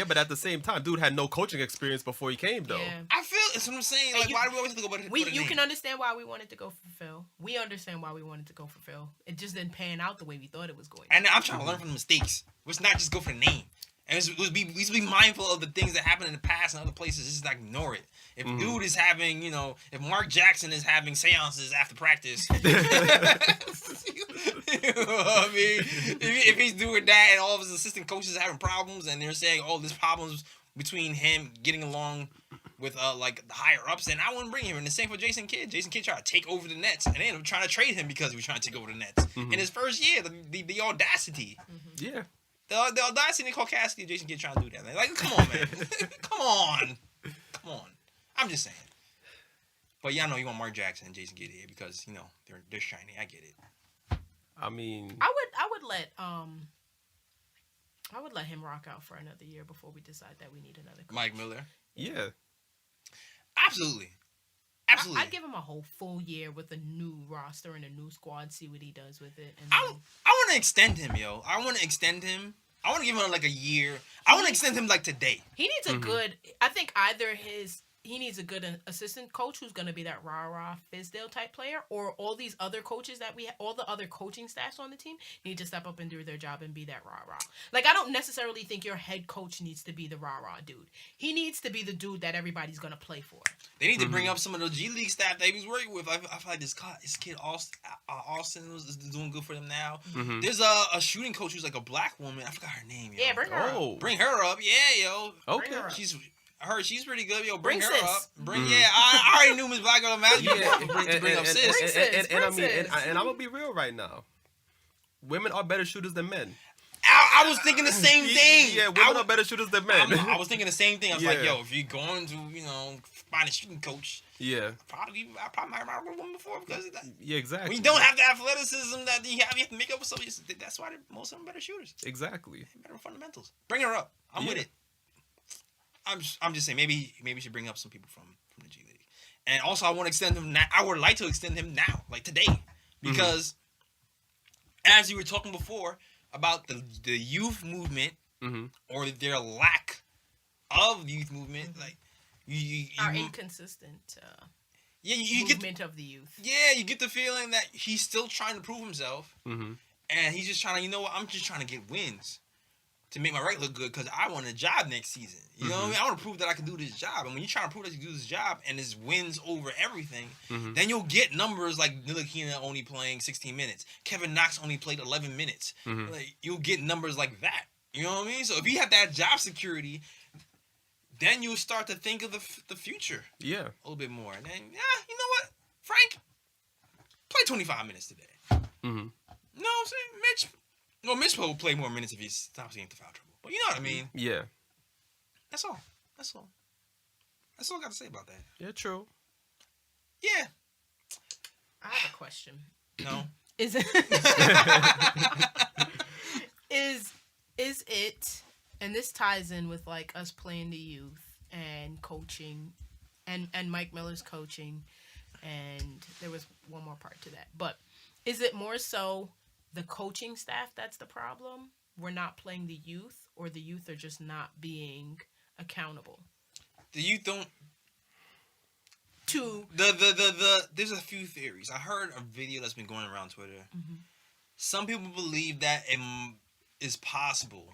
Speaker 2: but at the same time, dude had no coaching experience before he came though.
Speaker 3: Yeah.
Speaker 1: I feel that's what I'm saying. Like, why do we always have to go by the
Speaker 3: You
Speaker 1: name?
Speaker 3: can understand why we wanted to go for Phil. We understand why we wanted to go for Phil. It just didn't pan out the way we thought it was going to.
Speaker 1: And I'm trying to learn from the mistakes. Let's not just go for the name. And let's be mindful of the things that happened in the past and other places. Just not ignore it. If dude is having, if Mark Jackson is having seances after practice, you know what I mean? If he's doing that and all of his assistant coaches are having problems and they're saying, oh, there's problems between him getting along with like the higher ups, and I wouldn't bring him. And the same for Jason Kidd. Jason Kidd tried to take over the Nets, and they ended up trying to trade him because he was trying to take over the Nets. In his first year, the audacity.
Speaker 2: Yeah.
Speaker 1: The audacity Nicole Cassidy and Jason Kidd trying to do that. Like, come on, man. Come on. I'm just saying. But y'all know you want Mark Jackson and Jason Kidd here because they're shiny. I get it.
Speaker 2: I mean,
Speaker 3: I would let him rock out for another year before we decide that we need another coach.
Speaker 1: Mike Miller.
Speaker 2: yeah.
Speaker 1: Absolutely.
Speaker 3: I'd give him a whole full year with a new roster and a new squad, see what he does with it. And
Speaker 1: I want to extend him, yo. I want to extend him. I want to give him like a year. I want to extend him like today.
Speaker 3: he needs a good. I think he needs a good assistant coach who's going to be that rah-rah Fizdale type player, or all these other coaches that all the other coaching staffs on the team need to step up and do their job and be that rah-rah. Like, I don't necessarily think your head coach needs to be the rah-rah dude. He needs to be the dude that everybody's going to play for.
Speaker 1: They need to bring up some of the G League staff that he was working with. I feel like this kid Austin is doing good for them now. There's a shooting coach who's like a black woman. I forgot her name, yo.
Speaker 3: Yeah, bring her up.
Speaker 1: Bring her up. Yeah, yo.
Speaker 2: Okay.
Speaker 3: her up.
Speaker 1: She's pretty good, yo. Bring her
Speaker 3: sis.
Speaker 1: up. I already knew Miss Black Girl Magic to bring up sis.
Speaker 3: Bring sis.
Speaker 2: And I mean, and I'm gonna be real right now. Women are better shooters than men.
Speaker 1: I was thinking the same thing.
Speaker 2: Yeah, women are better shooters than men.
Speaker 1: I was thinking the same thing. I was like,
Speaker 2: Yeah.
Speaker 1: yo, if you're going to, find a shooting coach,
Speaker 2: Yeah.
Speaker 1: I probably might have with a woman before because of that.
Speaker 2: Yeah, exactly.
Speaker 1: When you don't have the athleticism that you have to make up with somebody. That's why most of them are better shooters.
Speaker 2: Exactly.
Speaker 1: Better fundamentals. Bring her up. I'm with it. I'm just saying maybe we should bring up some people from the G League, and also I want to extend him now. I would like to extend him now, like today, because as you were talking before about the youth movement or their lack of youth movement, like you
Speaker 3: Our inconsistent
Speaker 1: you
Speaker 3: movement of the youth.
Speaker 1: Yeah, you get the feeling that he's still trying to prove himself, and he's just trying to, I'm just trying to get wins to make my record look good because I want a job next season. You know what I mean? I want to prove that I can do this job. And when you're trying to prove that you can do this job and it's wins over everything, then you'll get numbers like Ntilikina only playing 16 minutes. Kevin Knox only played 11 minutes. Like, you'll get numbers like that. You know what I mean? So if you have that job security, then you'll start to think of the future
Speaker 2: Yeah.
Speaker 1: a little bit more. And then, you know what? Frank, play 25 minutes today. You know what I'm saying? Mitch will play more minutes if he stops getting into foul trouble. But you know what I mean?
Speaker 2: Yeah.
Speaker 1: That's all. That's all I got to say about that.
Speaker 2: Yeah, true.
Speaker 1: Yeah.
Speaker 3: I have a question.
Speaker 1: No.
Speaker 3: Is it, and this ties in with like us playing the youth and coaching, and Mike Miller's coaching, and there was one more part to that. But is it more so the coaching staff that's the problem? We're not playing the youth, or the youth are just not being accountable?
Speaker 1: The youth don't.
Speaker 3: To
Speaker 1: There's a few theories. I heard a video that's been going around Twitter.
Speaker 3: Mm-hmm.
Speaker 1: Some people believe that it is possible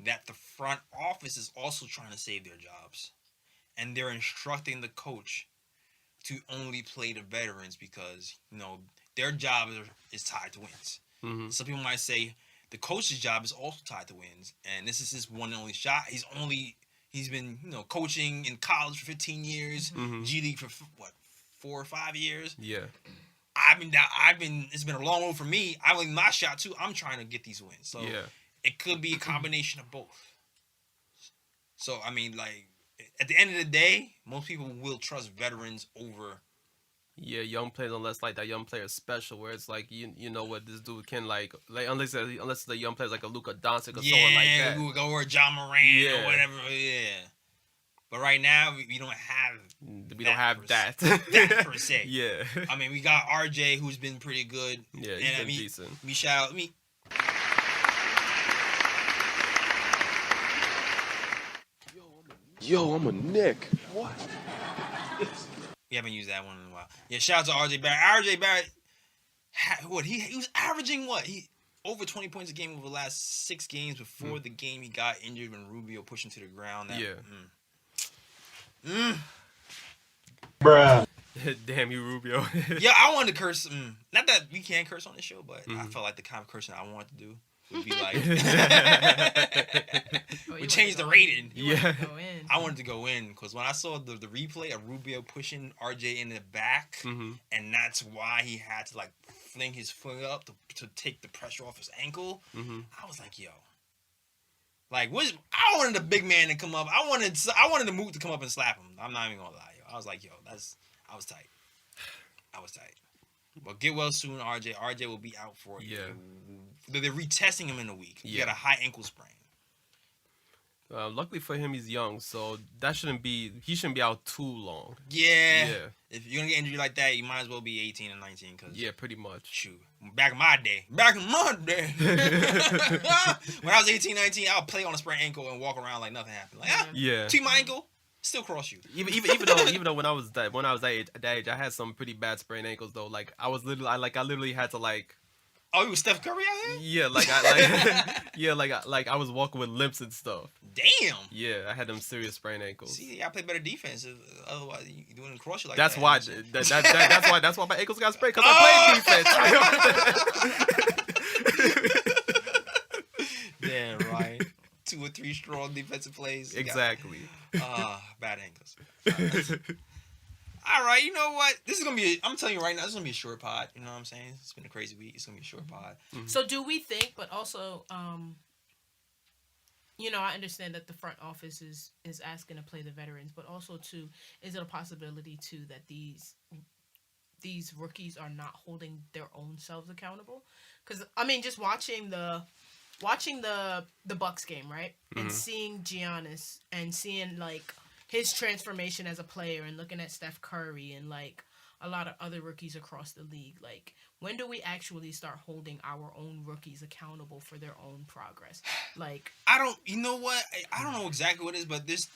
Speaker 1: that the front office is also trying to save their jobs, and they're instructing the coach to only play the veterans because their job is tied to wins.
Speaker 2: Mm-hmm.
Speaker 1: Some people might say the coach's job is also tied to wins, and this is his one and only shot. He's been coaching in college for 15 years,
Speaker 2: Mm-hmm.
Speaker 1: G League for 4 or 5 years.
Speaker 2: Yeah.
Speaker 1: It's been a long road for me. My shot too. I'm trying to get these wins. So
Speaker 2: Yeah.
Speaker 1: it could be a combination of both. So at the end of the day, most people will trust veterans over.
Speaker 2: Yeah, young players, unless like that young player is special, where it's like you know what this dude can like unless the young player's like a Luka Doncic or someone like that.
Speaker 1: Or John Moran or whatever. Yeah. But right now we don't have.
Speaker 2: We don't have that.
Speaker 1: That per se.
Speaker 2: Yeah.
Speaker 1: I mean, we got RJ, who's been pretty good.
Speaker 2: Yeah, he's been decent.
Speaker 1: We shout out.
Speaker 4: Yo, I'm a Knick. What?
Speaker 1: We haven't used that one in a while. Yeah, shout out to RJ Barrett. RJ Barrett, he was averaging He over 20 points a game over the last 6 games before the game he got injured when Rubio pushed him to the ground.
Speaker 4: Bruh.
Speaker 2: Damn you, Rubio.
Speaker 1: Yeah, I wanted to curse. Not that we can't curse on this show, but I felt like the kind of cursing I wanted to do would be like we changed the rating.
Speaker 2: Yeah.
Speaker 1: I wanted to go in because when I saw the replay of Rubio pushing RJ in the back, and that's why he had to like fling his foot up to take the pressure off his ankle. I was like, yo, I wanted the big man to come up. I wanted the Mook to come up and slap him. I'm not even gonna lie, yo. I was like, yo, I was tight. But get well soon, RJ. RJ will be out for
Speaker 2: Yeah.
Speaker 1: They're retesting him in a week. He
Speaker 2: Yeah.
Speaker 1: got a high ankle sprain.
Speaker 2: Luckily for him, he's young, so he shouldn't be out too long.
Speaker 1: Yeah.
Speaker 2: Yeah.
Speaker 1: If you're gonna get injured like that, you might as well be 18 and 19. Cause
Speaker 2: Yeah, pretty much.
Speaker 1: shoot, back in my day, when I was 18, 19, I would play on a sprained ankle and walk around like nothing happened. Like,
Speaker 2: Yeah.
Speaker 1: tweak my ankle, still cross you.
Speaker 2: Even though when I was that age, I had some pretty bad sprained ankles though. Like I literally had to like.
Speaker 1: Oh, you was Steph Curry out here?
Speaker 2: Yeah, I was walking with limps and stuff.
Speaker 1: Damn.
Speaker 2: Yeah, I had them serious sprained ankles.
Speaker 1: See, I play better defense. Otherwise, you doing cross you like
Speaker 2: That's
Speaker 1: that.
Speaker 2: why. That's why my ankles got sprained, because I played defense.
Speaker 1: Damn right. 2 or 3 strong defensive plays.
Speaker 2: Exactly.
Speaker 1: Bad ankles. All right, you know what? This is gonna be. I'm telling you right now, this is gonna be a short pod. You know what I'm saying? It's been a crazy week. It's gonna be a short pod.
Speaker 3: So do we think? But also, I understand that the front office is asking to play the veterans, but also too, is it a possibility too that these rookies are not holding their own selves accountable? Because I mean, just watching the Bucks game, right, and seeing Giannis and seeing like his transformation as a player, and looking at Steph Curry and like a lot of other rookies across the league, like when do we actually start holding our own rookies accountable for their own progress? Like
Speaker 1: I don't know exactly what it is, but there's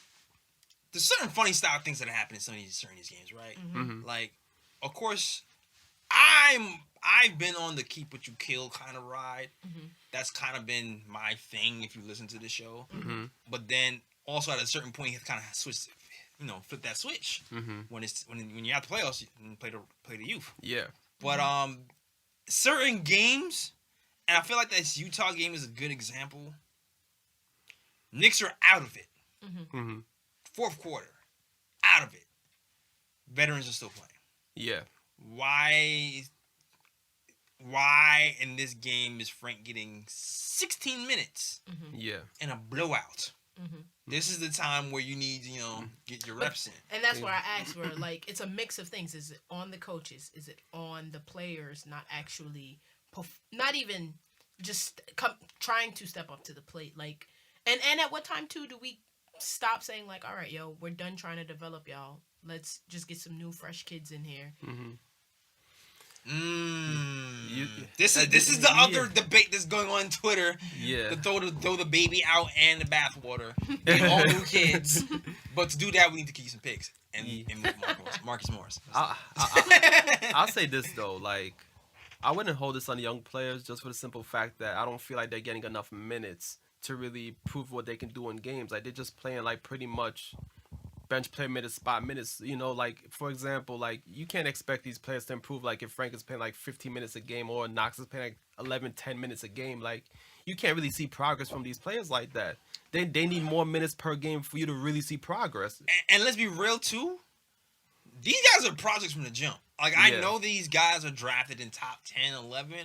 Speaker 1: certain funny style things that happen in some of these games, right? Like, of course, I've been on the keep what you kill kind of ride. That's kind of been my thing if you listen to the show. But then also at a certain point, you have to kind of switch, flip that switch when you're at the playoffs, you play the youth.
Speaker 2: Yeah.
Speaker 1: But certain games, and I feel like this Utah game is a good example. Knicks are out of it. Fourth quarter, out of it. Veterans are still playing.
Speaker 2: Yeah.
Speaker 1: Why in this game is Frank getting 16 minutes
Speaker 2: Yeah.
Speaker 1: in a blowout? This is the time where you need to, get your reps in.
Speaker 3: And that's where I asked, where like it's a mix of things. Is it on the coaches? Is it on the players not actually, not even just trying to step up to the plate? Like, and at what time too do we stop saying like, all right, yo, we're done trying to develop y'all. Let's just get some new, fresh kids in here.
Speaker 1: This is the other debate that's going on Twitter.
Speaker 2: Yeah.
Speaker 1: To throw the baby out and the bathwater. Get all new kids. But to do that, we need to keep some picks and move Marcus Morris.
Speaker 2: I'll say this though, like, I wouldn't hold this on young players just for the simple fact that I don't feel like they're getting enough minutes to really prove what they can do in games. Like, they're just playing like pretty much bench player minutes, spot minutes. You know, like, for example, like, you can't expect these players to improve. Like, if Frank is playing like 15 minutes a game or Knox is playing like 11, 10 minutes a game, like, you can't really see progress from these players like that. They need more minutes per game for you to really see progress.
Speaker 1: And let's be real too. These guys are projects from the jump. Like, I know these guys are drafted in top 10, 11,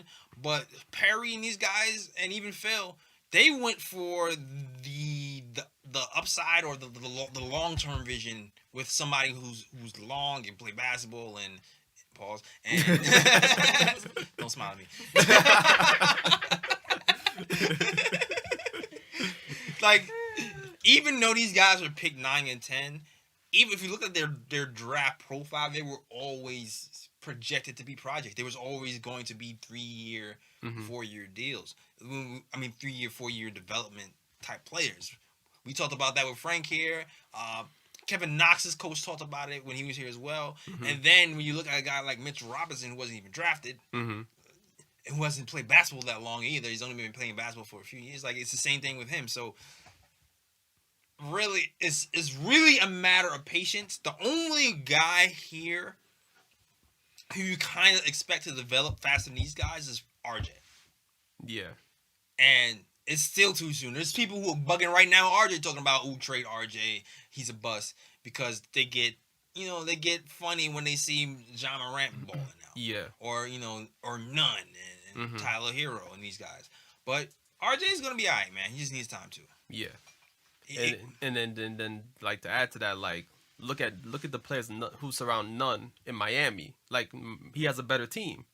Speaker 1: but Perry and these guys, and even Phil, they went for the upside or the long-term vision with somebody who's long and play basketball and pause and don't smile at me. Like, even though these guys are picked 9 and 10, even if you look at their draft profile, they were always projected to be projects. There was always going to be 3-year, 4-year deals. I mean, 3-year, 4-year development type players. We talked about that with Frank here. Kevin Knox's coach talked about it when he was here as well. And then when you look at a guy like Mitchell Robinson, who wasn't even drafted, and who hasn't played basketball that long either. He's only been playing basketball for a few years. Like, it's the same thing with him. So, really, it's really a matter of patience. The only guy here who you kind of expect to develop faster than these guys is RJ.
Speaker 2: Yeah.
Speaker 1: And it's still too soon. There's people who are bugging right now. RJ talking about, trade RJ. He's a bust. Because they get funny when they see John Morant balling out.
Speaker 2: Yeah.
Speaker 1: Or Nunn and Tyler Hero and these guys. But RJ's going to be all right, man. He just needs time to.
Speaker 2: Yeah. And then like, to add to that, like, look at the players who surround Nunn in Miami. Like, he has a better team.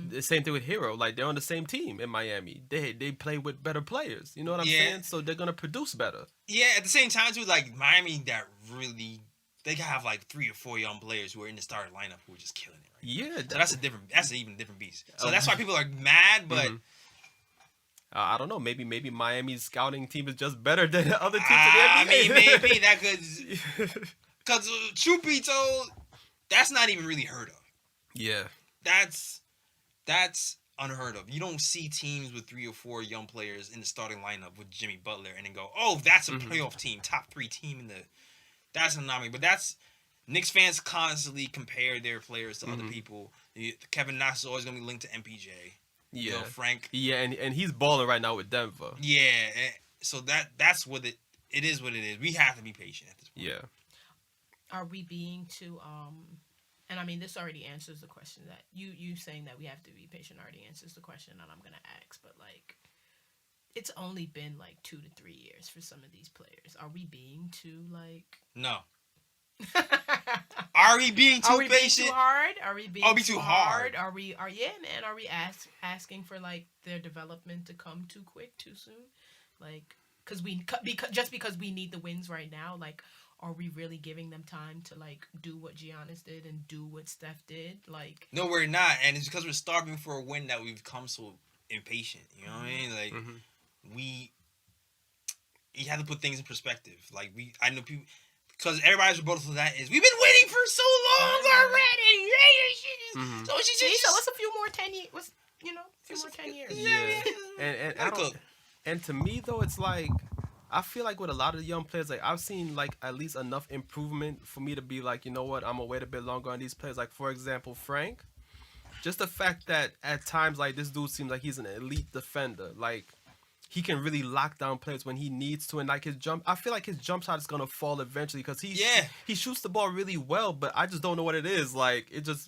Speaker 2: The same thing with Hero. Like, they're on the same team in Miami. They play with better players. You know what I'm saying? So they're gonna produce better. Yeah.
Speaker 1: At the same time too, like, Miami, that really, they have like 3 or 4 young players who are in the starting lineup who are just killing it. Right?
Speaker 2: Yeah.
Speaker 1: So that's an even different beast. So that's why people are mad, but.
Speaker 2: I don't know. Maybe Miami's scouting team is just better than the other teams in the
Speaker 1: I
Speaker 2: NBA.
Speaker 1: mean, maybe that could. Because truth be told, that's not even really heard of.
Speaker 2: Yeah.
Speaker 1: That's unheard of. You don't see teams with 3 or 4 young players in the starting lineup with Jimmy Butler and then go, oh, that's a playoff team, top 3 team in the. That's an anomaly. But that's Knicks fans constantly compare their players to other people. Kevin Knox is always gonna be linked to MPJ.
Speaker 2: Yeah,
Speaker 1: Frank.
Speaker 2: Yeah, and he's balling right now with Denver.
Speaker 1: Yeah, so that's what it is. What it is. We have to be patient at this point.
Speaker 2: Yeah.
Speaker 3: Are we being too and I mean, this already answers the question that you saying that we have to be patient already answers the question that I'm gonna ask, but like, it's only been like 2 to 3 years for some of these players. Are we being too like?
Speaker 1: No. Are we being too patient?
Speaker 3: Being too hard? Are we being
Speaker 1: too hard?
Speaker 3: Are we asking for like their development to come too quick, too soon? Like, because we need the wins right now. Like, are we really giving them time to like do what Giannis did and do what Steph did? Like,
Speaker 1: no, we're not, and it's because we're starving for a win that we've become so impatient. You know what I mean? Like, you have to put things in perspective. Like, I know people. Because everybody's rebuttal to that is, we've been waiting for so long already. So
Speaker 3: what's a few more 10 years? A few more 10 years.
Speaker 2: Yeah. And to me though, it's like, I feel like with a lot of the young players, like, I've seen like at least enough improvement for me to be like, you know what, I'm gonna wait a bit longer on these players. Like, for example, Frank. Just the fact that at times, like, this dude seems like he's an elite defender. Like, he can really lock down players when he needs to, and like I feel like his jump shot is gonna fall eventually because he shoots the ball really well, but I just don't know what it is. Like, he just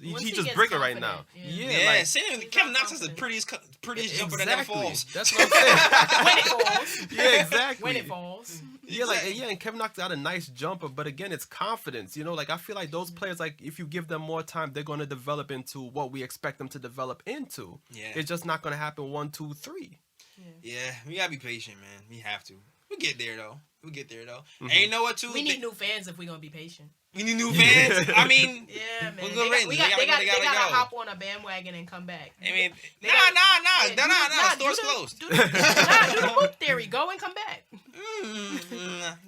Speaker 2: bring it right now.
Speaker 1: Yeah, same. Kevin Knox is the prettiest jumper that never falls.
Speaker 2: That's what I'm saying.
Speaker 3: When it falls.
Speaker 2: Yeah, exactly.
Speaker 3: When it falls.
Speaker 2: Yeah, and Kevin Knox got a nice jumper, but again, it's confidence. Like, I feel like those players, like, if you give them more time, they're gonna develop into what we expect them to develop into.
Speaker 1: Yeah,
Speaker 2: it's just not gonna happen 1, 2, 3.
Speaker 1: Yeah, we gotta be patient, man. We have to. We'll get there though.
Speaker 2: Mm-hmm.
Speaker 1: And you know what too?
Speaker 3: We need new fans if we're gonna be patient.
Speaker 1: We need new fans. I mean,
Speaker 3: Yeah, man.
Speaker 1: Well,
Speaker 3: They gotta
Speaker 1: go.
Speaker 3: hop on a bandwagon and come back.
Speaker 1: I mean,
Speaker 3: They
Speaker 1: nah.
Speaker 3: gotta-
Speaker 1: Store's
Speaker 3: do the-
Speaker 1: closed.
Speaker 3: Do the hoop theory. Go and come back.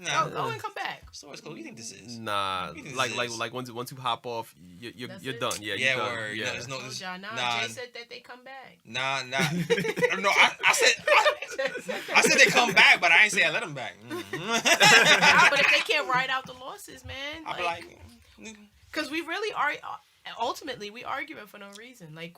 Speaker 1: Nah.
Speaker 3: Go and come back.
Speaker 1: Store's closed. What do you think this is?
Speaker 2: Nah,
Speaker 1: What do you think
Speaker 2: like
Speaker 1: this
Speaker 2: like
Speaker 1: is?
Speaker 2: like once you hop off, you're
Speaker 3: That's
Speaker 2: you're
Speaker 3: it?
Speaker 2: done. Yeah,
Speaker 1: Yeah,
Speaker 2: you're done.
Speaker 1: word.
Speaker 2: Yeah.
Speaker 1: No, there's no.
Speaker 3: Oh, John,
Speaker 1: Nah.
Speaker 3: Jay said that they come back.
Speaker 1: Nah. No, I said they come back, but I ain't say I let them back.
Speaker 3: Nah, but if they can't ride out the losses, man,
Speaker 1: I'll be like,
Speaker 3: because we really are. Ultimately, we arguing for no reason. Like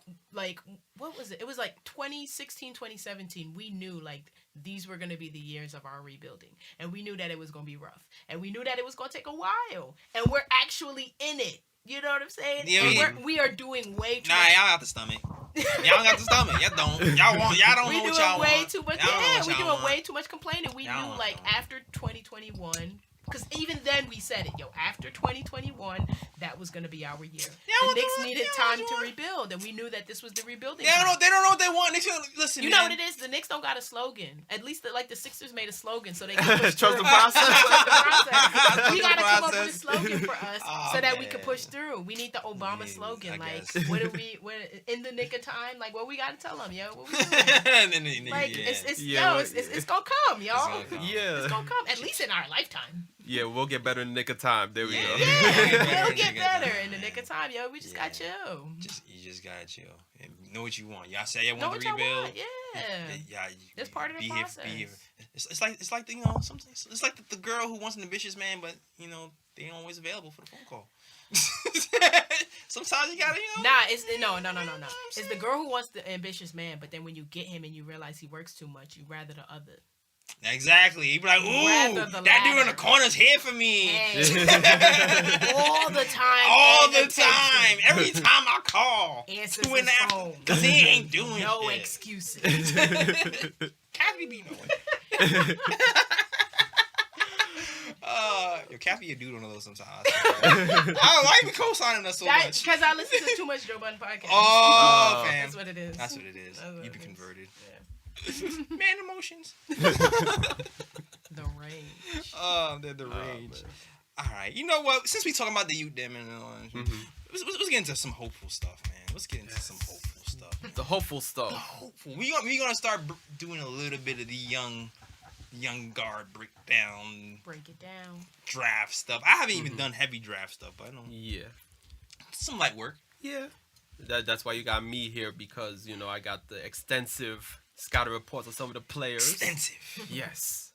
Speaker 3: what was it? It was like 2016, 2017. We knew like these were going to be the years of our rebuilding, and we knew that it was going to be rough, and we knew that it was going to take a while, and we're actually in it. You know what I'm saying?
Speaker 1: Yeah,
Speaker 3: and we are doing way too
Speaker 1: nah,
Speaker 3: much.
Speaker 1: y'all got the stomach. Y'all got the stomach. Y'all don't. Y'all don't
Speaker 3: We
Speaker 1: know what
Speaker 3: doing
Speaker 1: y'all
Speaker 3: way
Speaker 1: want.
Speaker 3: too much.
Speaker 1: Y'all don't know
Speaker 3: Yeah,
Speaker 1: what
Speaker 3: we
Speaker 1: y'all
Speaker 3: doing
Speaker 1: want.
Speaker 3: way too much complaining. We
Speaker 1: Y'all
Speaker 3: knew
Speaker 1: don't
Speaker 3: like
Speaker 1: know.
Speaker 3: after 2021. Because even then we said it, after 2021, that was going to be our year. The Knicks needed time to rebuild, and we knew that this was the rebuilding
Speaker 1: They don't know.
Speaker 3: time.
Speaker 1: They don't know what they want. They should listen.
Speaker 3: You
Speaker 1: man.
Speaker 3: know what it is? The Knicks don't got a slogan. At least the Sixers made a slogan so they can push
Speaker 2: Trust
Speaker 3: through.
Speaker 2: the process.
Speaker 3: Trust the process. We
Speaker 1: the
Speaker 3: got to come up with a
Speaker 1: process.
Speaker 3: slogan for us
Speaker 1: Oh,
Speaker 3: so that we
Speaker 1: man.
Speaker 3: can push through. We need the Obama
Speaker 1: Yeah,
Speaker 3: slogan.
Speaker 1: I
Speaker 3: Like,
Speaker 1: guess.
Speaker 3: what in the nick of time? Like, what we got to tell them, yo? What we doing?
Speaker 1: And then,
Speaker 3: Like,
Speaker 1: yeah.
Speaker 3: it's gonna come, y'all.
Speaker 1: gonna come.
Speaker 2: Yeah.
Speaker 3: It's gonna come, at least in our lifetime.
Speaker 2: Yeah, we'll get better in the nick of time. There we
Speaker 1: Yeah.
Speaker 2: go.
Speaker 3: Yeah, we'll
Speaker 1: in
Speaker 3: get
Speaker 1: the nick of
Speaker 3: better
Speaker 1: time,
Speaker 3: in the nick
Speaker 1: man.
Speaker 3: of time, yo. We just got chill.
Speaker 1: You just gotta chill and know what you want. Y'all say y'all
Speaker 3: Know
Speaker 1: want
Speaker 3: what
Speaker 1: to
Speaker 3: y'all
Speaker 1: rebuild.
Speaker 3: want, yeah.
Speaker 1: Yeah,
Speaker 3: That's part of the
Speaker 1: be
Speaker 3: process.
Speaker 1: Here. It's like something. It's like the girl who wants an ambitious man, but they ain't always available for the phone call. Sometimes you gotta,
Speaker 3: Nah, it's no. It's the girl who wants the ambitious man, but then when you get him and you realize he works too much, you rather the other.
Speaker 1: Exactly. You be like, ooh,
Speaker 3: Rather the
Speaker 1: that dude in
Speaker 3: latter.
Speaker 1: the corner's here for me.
Speaker 3: Hey. All the time.
Speaker 1: All
Speaker 3: and
Speaker 1: the
Speaker 3: attention.
Speaker 1: time. Every time I call.
Speaker 3: Answers
Speaker 1: 2 in the
Speaker 3: his
Speaker 1: afternoon.
Speaker 3: phone.
Speaker 1: Because he ain't doing
Speaker 3: No
Speaker 1: shit.
Speaker 3: excuses.
Speaker 1: Kathy be knowing. Yo, Kathy a dude on those sometimes. Why you be co-signing us so much?
Speaker 3: Because I listen to too much Joe Budden podcast.
Speaker 1: Oh, fam.
Speaker 3: That's what it is.
Speaker 1: That's what it is.
Speaker 3: That's what
Speaker 1: You be
Speaker 3: it is.
Speaker 1: converted.
Speaker 3: Yeah.
Speaker 1: Man emotions.
Speaker 3: The range.
Speaker 1: The range. All right. You know what? Since we talking about the youth them and let's get into some hopeful stuff, man. Let's get into some hopeful stuff. Man.
Speaker 2: The hopeful stuff.
Speaker 1: Hopeful. We gonna start doing a little bit of the young guard breakdown,
Speaker 3: Break it down.
Speaker 1: draft stuff. I haven't even done heavy draft stuff, but I know
Speaker 2: Yeah.
Speaker 1: some light work.
Speaker 2: Yeah. That's why you got me here, because I got the extensive scouting reports of some of the players.
Speaker 1: Extensive.
Speaker 2: Yes.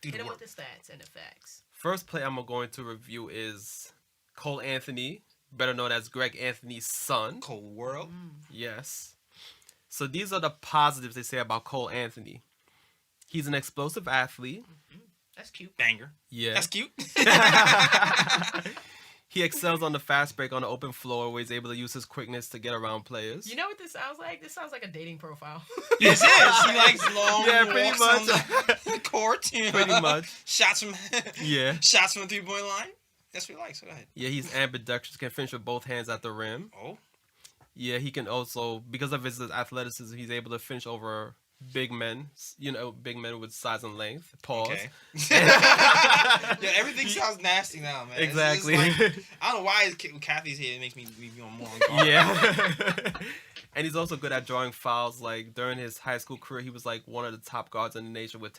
Speaker 1: Do
Speaker 3: Hit
Speaker 1: the
Speaker 3: him
Speaker 1: work.
Speaker 3: with the stats and the facts.
Speaker 2: First player I'm going to review is Cole Anthony, better known as Greg Anthony's son.
Speaker 1: Cold world.
Speaker 2: Yes. So these are the positives they say about Cole Anthony. He's an explosive athlete.
Speaker 3: That's cute.
Speaker 1: Banger.
Speaker 2: Yeah.
Speaker 1: That's cute.
Speaker 2: He excels on the fast break on the open floor, where he's able to use his quickness to get around players.
Speaker 3: You know what this sounds like? This sounds like a dating profile.
Speaker 1: This is. He likes long
Speaker 2: Yeah, pretty
Speaker 1: walks on
Speaker 2: much.
Speaker 1: the court.
Speaker 2: Pretty much.
Speaker 1: Shots from
Speaker 2: Yeah.
Speaker 1: shots from the 3-point line. That's what he likes. Go ahead.
Speaker 2: Yeah, he's ambidextrous, can finish with both hands at the rim.
Speaker 1: Oh.
Speaker 2: Yeah, he can also, because of his athleticism, he's able to finish over big men. Big men with size and length. Pause.
Speaker 1: Okay. Yeah, everything sounds nasty now, man. It's
Speaker 2: Exactly.
Speaker 1: like, I don't know why Kathy's here. It makes me more on guard.
Speaker 2: Yeah. And he's also good at drawing fouls. Like, during his high school career, he was like one of the top guards in the nation with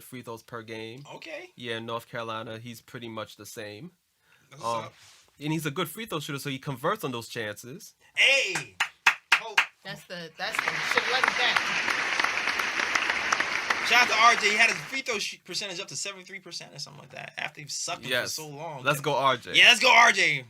Speaker 2: free throws per game.
Speaker 1: Okay.
Speaker 2: Yeah, in North Carolina, he's pretty much the same.
Speaker 1: That's what's up.
Speaker 2: And he's a good free throw shooter, so he converts on those chances.
Speaker 1: Hey. Oh.
Speaker 3: That's the should let him back.
Speaker 1: Shout out to RJ. He had his free throw percentage up to 73% or something like that after he sucked him for
Speaker 2: Yes.
Speaker 1: so long.
Speaker 2: Let's go, RJ.
Speaker 1: Yeah, let's go, RJ.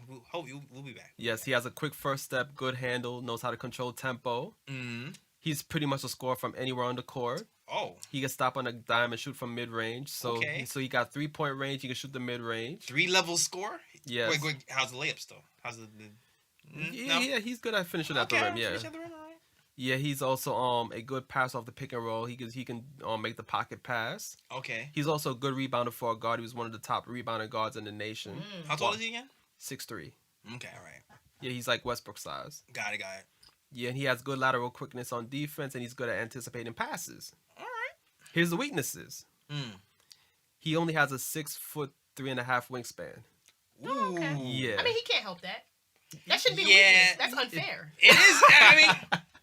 Speaker 1: We'll be back.
Speaker 2: Yes, he has a quick first step, good handle, knows how to control tempo.
Speaker 1: Mm-hmm.
Speaker 2: He's pretty much a scorer from anywhere on the court.
Speaker 1: Oh,
Speaker 2: He can stop on a dime and shoot from mid-range. So,
Speaker 1: Okay.
Speaker 2: so he got 3-point range. He can shoot the mid-range.
Speaker 1: 3-level score?
Speaker 2: Yes.
Speaker 1: Wait, how's the layups, though? How's the
Speaker 2: Yeah, he's good at finishing at the rim. Yeah.
Speaker 1: Finish at the rim, all right.
Speaker 2: Yeah, he's also a good passer off the pick and roll. He can make the pocket pass.
Speaker 1: Okay.
Speaker 2: He's also a good rebounder for a guard. He was one of the top rebounding guards in the nation.
Speaker 1: How tall is he again?
Speaker 2: 6'3".
Speaker 1: Okay, all right.
Speaker 2: Yeah, he's like Westbrook size.
Speaker 1: Got it.
Speaker 2: Yeah, and he has good lateral quickness on defense, and he's good at anticipating passes.
Speaker 1: All right.
Speaker 2: Here's the weaknesses.
Speaker 1: Mm.
Speaker 2: He only has a 6'3.5" wingspan.
Speaker 3: Oh, okay.
Speaker 2: Yeah.
Speaker 3: I mean, he can't help that. That shouldn't be a
Speaker 1: Yeah.
Speaker 3: weakness. That's unfair.
Speaker 1: It is.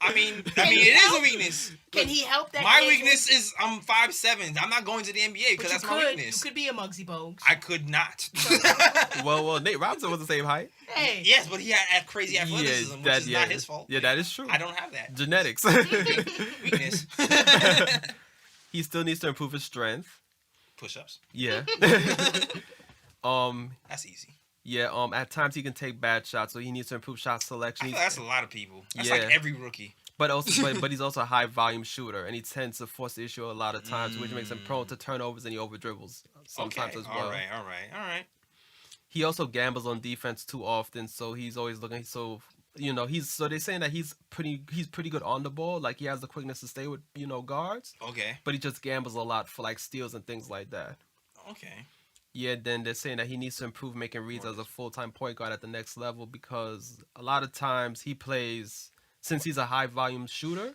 Speaker 1: I mean, it is a weakness.
Speaker 3: Can he help that?
Speaker 1: My weakness is I'm 5'7". I'm not going to the NBA because that's my weakness.
Speaker 3: You could be a Muggsy Bogues.
Speaker 1: I could not.
Speaker 2: well, Nate Robinson was the same height.
Speaker 3: Hey.
Speaker 1: Yes, but he had crazy athleticism, which is not his fault.
Speaker 2: Yeah, that is true.
Speaker 1: I don't have that
Speaker 2: Genetics.
Speaker 1: weakness.
Speaker 2: He still needs to improve his strength.
Speaker 1: Push-ups.
Speaker 2: Yeah.
Speaker 1: That's easy.
Speaker 2: Yeah. At times he can take bad shots, so he needs to improve shot selection.
Speaker 1: I feel that's a lot of people. That's
Speaker 2: Yeah.
Speaker 1: like every rookie.
Speaker 2: But also, but he's also a high volume shooter, and he tends to force the issue a lot of times, which makes him prone to turnovers, and he over dribbles sometimes as well.
Speaker 1: All right.
Speaker 2: He also gambles on defense too often, so he's always looking. So they're saying that he's pretty good on the ball. Like he has the quickness to stay with guards.
Speaker 1: Okay.
Speaker 2: But he just gambles a lot for like steals and things like that.
Speaker 1: Okay.
Speaker 2: Yeah, then they're saying that he needs to improve making reads as a full-time point guard at the next level because a lot of times he plays, since he's a high-volume shooter,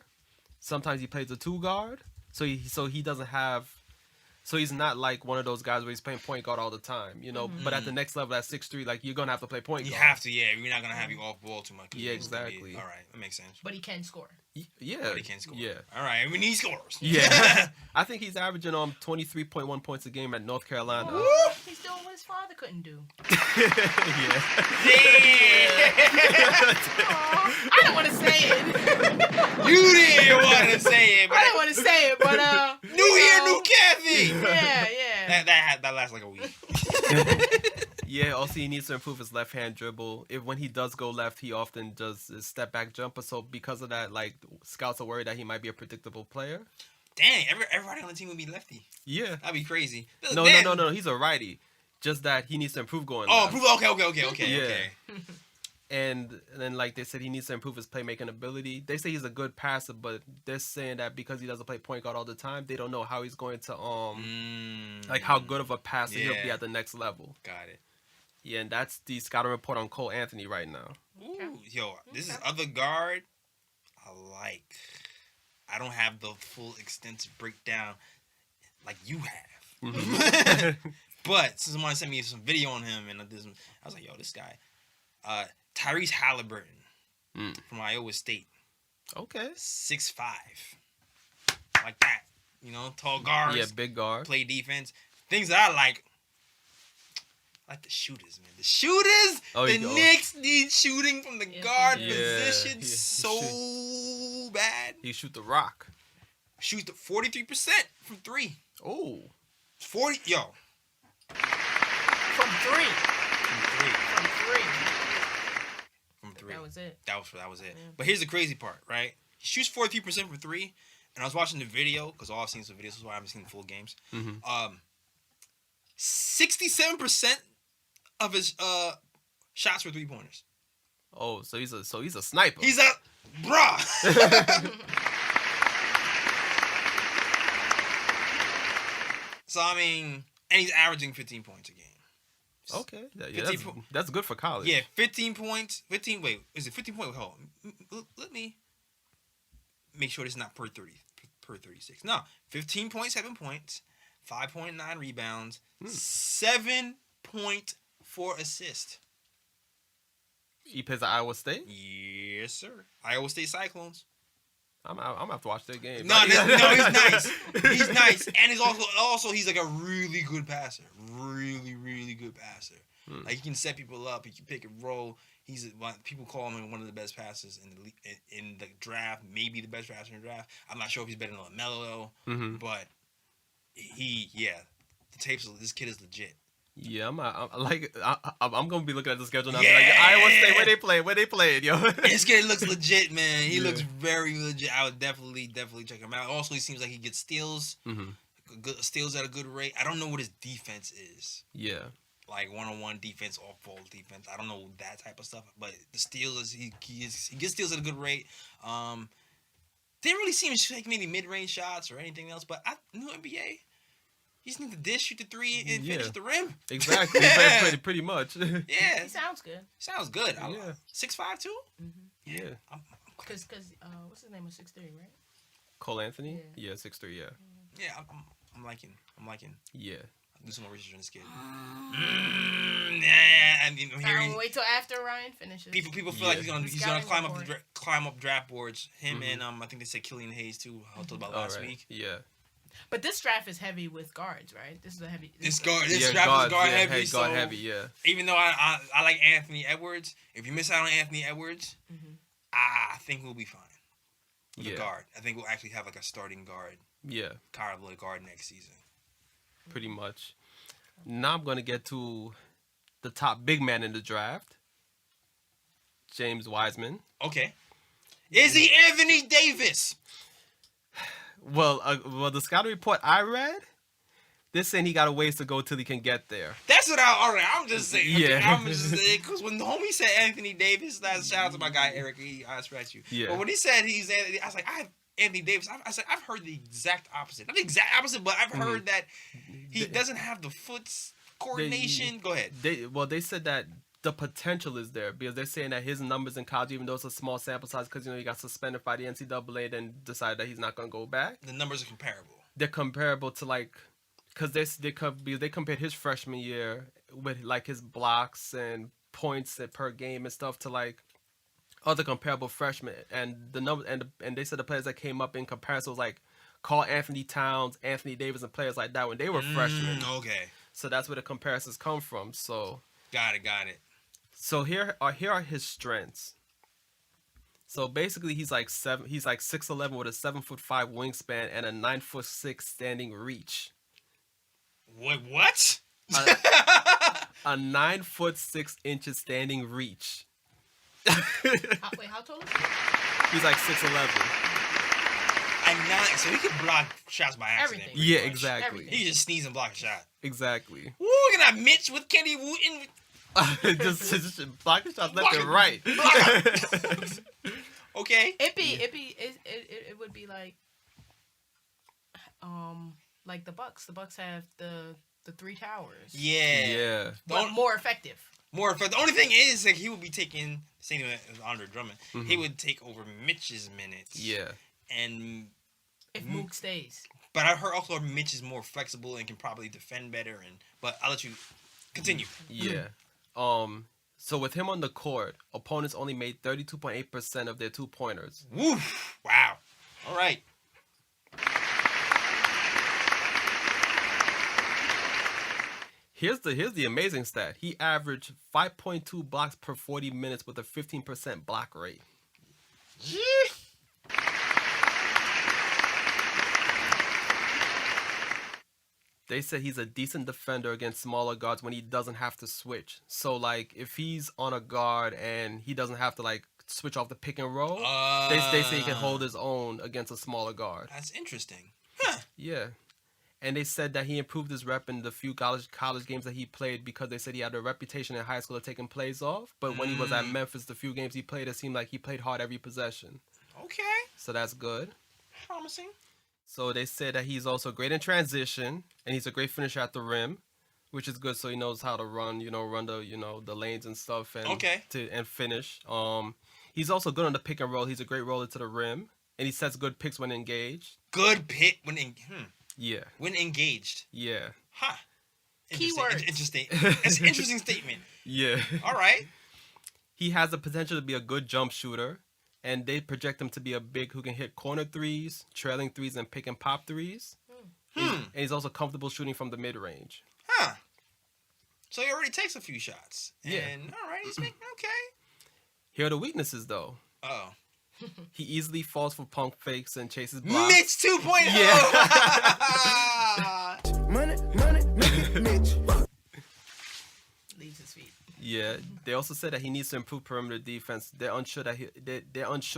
Speaker 2: sometimes he plays a two guard, so he doesn't have, so he's not like one of those guys where he's playing point guard all the time, But at the next level at 6'3", like you're gonna have to play point guard.
Speaker 1: You have to, yeah. We're not gonna have you off ball too much.
Speaker 2: Yeah, exactly.
Speaker 1: All right, that makes sense.
Speaker 3: But he can score.
Speaker 2: Yeah,
Speaker 1: But he can score.
Speaker 2: Yeah,
Speaker 1: All right, we need scores.
Speaker 2: yeah. I think he's averaging 23.1 points a game at North Carolina.
Speaker 3: Oh, he's doing what his father couldn't do.
Speaker 2: Yeah.
Speaker 3: I don't want to say it.
Speaker 1: You didn't want to say it, but
Speaker 3: I don't want to say it, but
Speaker 1: new year, new Kathy.
Speaker 3: Yeah.
Speaker 1: That lasts like a week.
Speaker 2: Yeah, also he needs to improve his left-hand dribble. When he does go left, he often does a step-back jumper. So because of that, like scouts are worried that he might be a predictable player.
Speaker 1: Dang, everybody on the team would be lefty.
Speaker 2: Yeah.
Speaker 1: That'd be crazy.
Speaker 2: No. He's a righty. Just that he needs to improve going left.
Speaker 1: Okay.
Speaker 2: And then, like they said, he needs to improve his playmaking ability. They say he's a good passer, but they're saying that because he doesn't play point guard all the time, they don't know how he's going to like how good of a passer he'll be at the next level.
Speaker 1: Got it.
Speaker 2: Yeah, and that's the scouting report on Cole Anthony right now.
Speaker 1: Ooh, yo, this is other guard I like. I don't have the full extensive breakdown like you have.
Speaker 2: Mm-hmm.
Speaker 1: But since someone sent me some video on him, and I was like, yo, this guy. Tyrese Halliburton from Iowa State.
Speaker 2: Okay.
Speaker 1: 6'5". Like that. Tall guards.
Speaker 2: Yeah, big guard.
Speaker 1: Play defense. Things that I like the shooters, man. The shooters! The Knicks need shooting from the guard position so bad.
Speaker 2: He shoot the rock.
Speaker 1: Shoots 43% from 3.
Speaker 2: Oh.
Speaker 1: 40, yo.
Speaker 3: From 3.
Speaker 1: From 3.
Speaker 3: That was it.
Speaker 1: That was it. Yeah. But here's the crazy part, right? He shoots 43% from 3, and I was watching the video, because all I've seen is the videos, that's why I haven't seen the full games. 67% of his shots were 3-pointers.
Speaker 2: Oh, so he's a sniper.
Speaker 1: He's a bruh. So I mean, and he's averaging 15 points a game.
Speaker 2: Okay, that's good for college.
Speaker 1: Yeah, 15 points. 15. Wait, is it 15 points? Hold on. Let me make sure this is not per 36. No, 15 points, 7 points, 5.9 rebounds, 7.4 assists.
Speaker 2: He plays at Iowa State?
Speaker 1: Yes, sir. Iowa State Cyclones.
Speaker 2: I'm gonna have to watch that game.
Speaker 1: No, he's nice. He's nice, and he's also he's like a really good passer. Really good passer. Like he can set people up. He can pick and roll. People call him one of the best passers in the draft. Maybe the best passer in the draft. I'm not sure if he's better than LaMelo, but the tapes. This kid is legit.
Speaker 2: Yeah, I'm gonna be looking at the schedule now.
Speaker 1: Yeah.
Speaker 2: Like, Iowa State, where they played, yo.
Speaker 1: This kid looks legit, man. He looks very legit. I would definitely check him out. Also, he seems like he gets steals, steals at a good rate. I don't know what his defense is.
Speaker 2: Yeah,
Speaker 1: like one-on-one defense, off-ball defense. I don't know that type of stuff. But the steals, he gets steals at a good rate. Didn't really see him taking any mid-range shots or anything else. But new NBA. You just need to dish, shoot the 3, and finish the rim.
Speaker 2: Exactly. pretty much.
Speaker 1: Yeah.
Speaker 3: He sounds good.
Speaker 1: Sounds good.
Speaker 2: Yeah.
Speaker 1: 6'5" too?
Speaker 2: Yeah.
Speaker 3: Because what's his name was 6'3", right?
Speaker 2: Cole Anthony? Yeah, 6'3", yeah.
Speaker 1: Yeah, I'm liking.
Speaker 2: Yeah.
Speaker 1: Do some more research on this kid. Yeah, I'm hearing
Speaker 3: Wait till after Ryan finishes.
Speaker 1: people feel like he's gonna climb up draft boards. Him and I think they said Killian Hayes too. I talked about last week.
Speaker 2: Yeah.
Speaker 3: But this draft is heavy with guards, right? This is a heavy.
Speaker 1: This draft is
Speaker 2: guard
Speaker 1: heavy.
Speaker 2: Guard heavy, yeah.
Speaker 1: Even though I like Anthony Edwards, if you miss out on Anthony Edwards, I think we'll be fine with a guard. I think we'll actually have like a starting guard.
Speaker 2: Yeah.
Speaker 1: Caliber guard next season.
Speaker 2: Pretty much. Now I'm going to get to the top big man in the draft, James Wiseman.
Speaker 1: Okay. Is he Anthony Davis?
Speaker 2: Well, the scouting report I read, they're saying he got a ways to go till he can get there.
Speaker 1: That's what I'm just saying.
Speaker 2: Yeah.
Speaker 1: I'm just saying, because when the homie said Anthony Davis, shout out to my guy Eric, I respect you.
Speaker 2: Yeah.
Speaker 1: But when he said he's Anthony, I was like, I have Anthony Davis. I said, I've heard the exact opposite. Not the exact opposite, but I've heard that he doesn't have the foot coordination. Go ahead.
Speaker 2: They said that the potential is there because they're saying that his numbers in college, even though it's a small sample size, because he got suspended by the NCAA, then decided that he's not going to go back.
Speaker 1: The numbers are comparable.
Speaker 2: They're comparable to because they compared his freshman year with like his blocks and points per game and stuff to like other comparable freshmen, and the number and they said the players that came up in comparison was like Karl Anthony Towns, Anthony Davis, and players like that when they were freshmen.
Speaker 1: Okay.
Speaker 2: So that's where the comparisons come from. So
Speaker 1: got it.
Speaker 2: So here are his strengths. So basically, he's like 6'11" with a 7'5" wingspan and a 9'6" standing reach.
Speaker 1: What?
Speaker 2: A 9'6" standing reach.
Speaker 3: Wait, how tall is he?
Speaker 2: He's like 6'11".
Speaker 1: And so he can block shots by accident.
Speaker 3: Everything.
Speaker 2: Yeah,
Speaker 1: much.
Speaker 2: exactly.
Speaker 3: Everything.
Speaker 1: He can just sneeze and block a shot.
Speaker 2: Exactly.
Speaker 1: Woo, look at that Mitch with Kenny Wooten.
Speaker 2: just blocking shots left and right.
Speaker 1: Okay.
Speaker 3: It would be like the Bucks. The Bucks have the three towers.
Speaker 2: Yeah.
Speaker 3: But more effective.
Speaker 1: More effective. The only thing is, like, he would be taking, same as Andre Drummond, he would take over Mitch's minutes.
Speaker 2: Yeah.
Speaker 1: And
Speaker 3: if Mook stays.
Speaker 1: But I heard also Mitch is more flexible and can probably defend better. But I'll let you continue.
Speaker 2: Yeah. So with him on the court, opponents only made 32.8% of their 2-pointers.
Speaker 1: Woo! Wow. All right.
Speaker 2: Here's the amazing stat. He averaged 5.2 blocks per 40 minutes with a 15% block rate.
Speaker 1: Yeah.
Speaker 2: They said he's a decent defender against smaller guards when he doesn't have to switch. So, like, if he's on a guard and he doesn't have to, like, switch off the pick and roll, they say he can hold his own against a smaller guard.
Speaker 1: That's interesting. Huh.
Speaker 2: Yeah. And they said that he improved his rep in the few college games that he played because they said he had a reputation in high school of taking plays off. But when he was at Memphis, the few games he played, it seemed like he played hard every possession.
Speaker 1: Okay.
Speaker 2: So that's good.
Speaker 1: Promising.
Speaker 2: So they said that he's also great in transition, and he's a great finisher at the rim, which is good. So he knows how to run the lanes and stuff, and finish. He's also good on the pick and roll. He's a great roller to the rim, and he sets good picks when engaged.
Speaker 1: Good pick when
Speaker 2: Yeah.
Speaker 1: When engaged.
Speaker 2: Yeah.
Speaker 1: Huh.
Speaker 3: Keywords.
Speaker 1: Interesting. It's an interesting statement.
Speaker 2: Yeah.
Speaker 1: All right.
Speaker 2: He has the potential to be a good jump shooter. And they project him to be a big who can hit corner threes, trailing threes, and pick and pop threes. And he's also comfortable shooting from the mid-range.
Speaker 1: Huh. So he already takes a few shots.
Speaker 2: Yeah.
Speaker 1: And, all right, he's making okay.
Speaker 2: Here are the weaknesses, though.
Speaker 1: Oh.
Speaker 2: He easily falls for pump fakes and chases blocks.
Speaker 1: Mitch 2.0!
Speaker 2: Yeah.
Speaker 5: Money, Mitch.
Speaker 3: Leaves his feet.
Speaker 2: Yeah, they also said that he needs to improve perimeter defense. They're unsure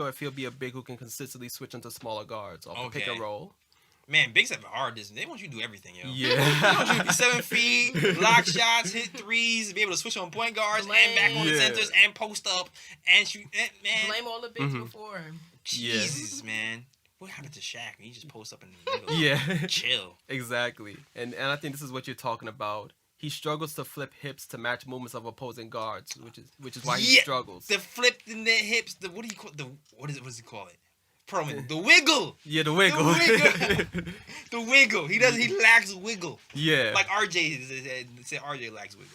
Speaker 2: if he'll be a big who can consistently switch into smaller guards off the pick and roll.
Speaker 1: Man, bigs have it hard. They want you to do everything, yo.
Speaker 2: Yeah.
Speaker 1: They want you to be 7 feet, block shots, hit threes, be able to switch on point guards and back on the centers and post up and shoot. Man,
Speaker 3: Blame all the bigs before him.
Speaker 1: Jesus, man. What happened to Shaq? He just posts up in the middle.
Speaker 2: Yeah.
Speaker 1: Chill.
Speaker 2: Exactly. And I think this is what you're talking about. He struggles to flip hips to match movements of opposing guards, which is why he struggles.
Speaker 1: The flip in the hips. What does he call it? Perlman. The wiggle.
Speaker 2: Yeah, the wiggle.
Speaker 1: The wiggle. He lacks wiggle.
Speaker 2: Yeah.
Speaker 1: Like RJ said RJ lacks wiggle.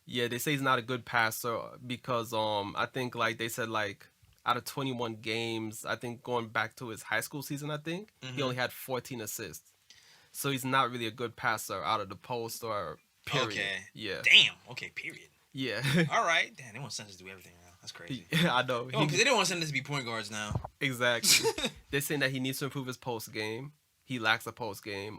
Speaker 2: Yeah, they say he's not a good passer because I think like they said like out of 21 games, I think going back to his high school season, I think he only had 14 assists. So he's not really a good passer out of the post or period.
Speaker 1: Okay.
Speaker 2: Yeah.
Speaker 1: Damn. Okay. Period.
Speaker 2: Yeah.
Speaker 1: All right. Damn. They want Senders to do everything now. That's crazy.
Speaker 2: I know.
Speaker 1: Because they don't want Senders to be point guards now.
Speaker 2: Exactly. They're saying that he needs to improve his post game. He lacks a post game.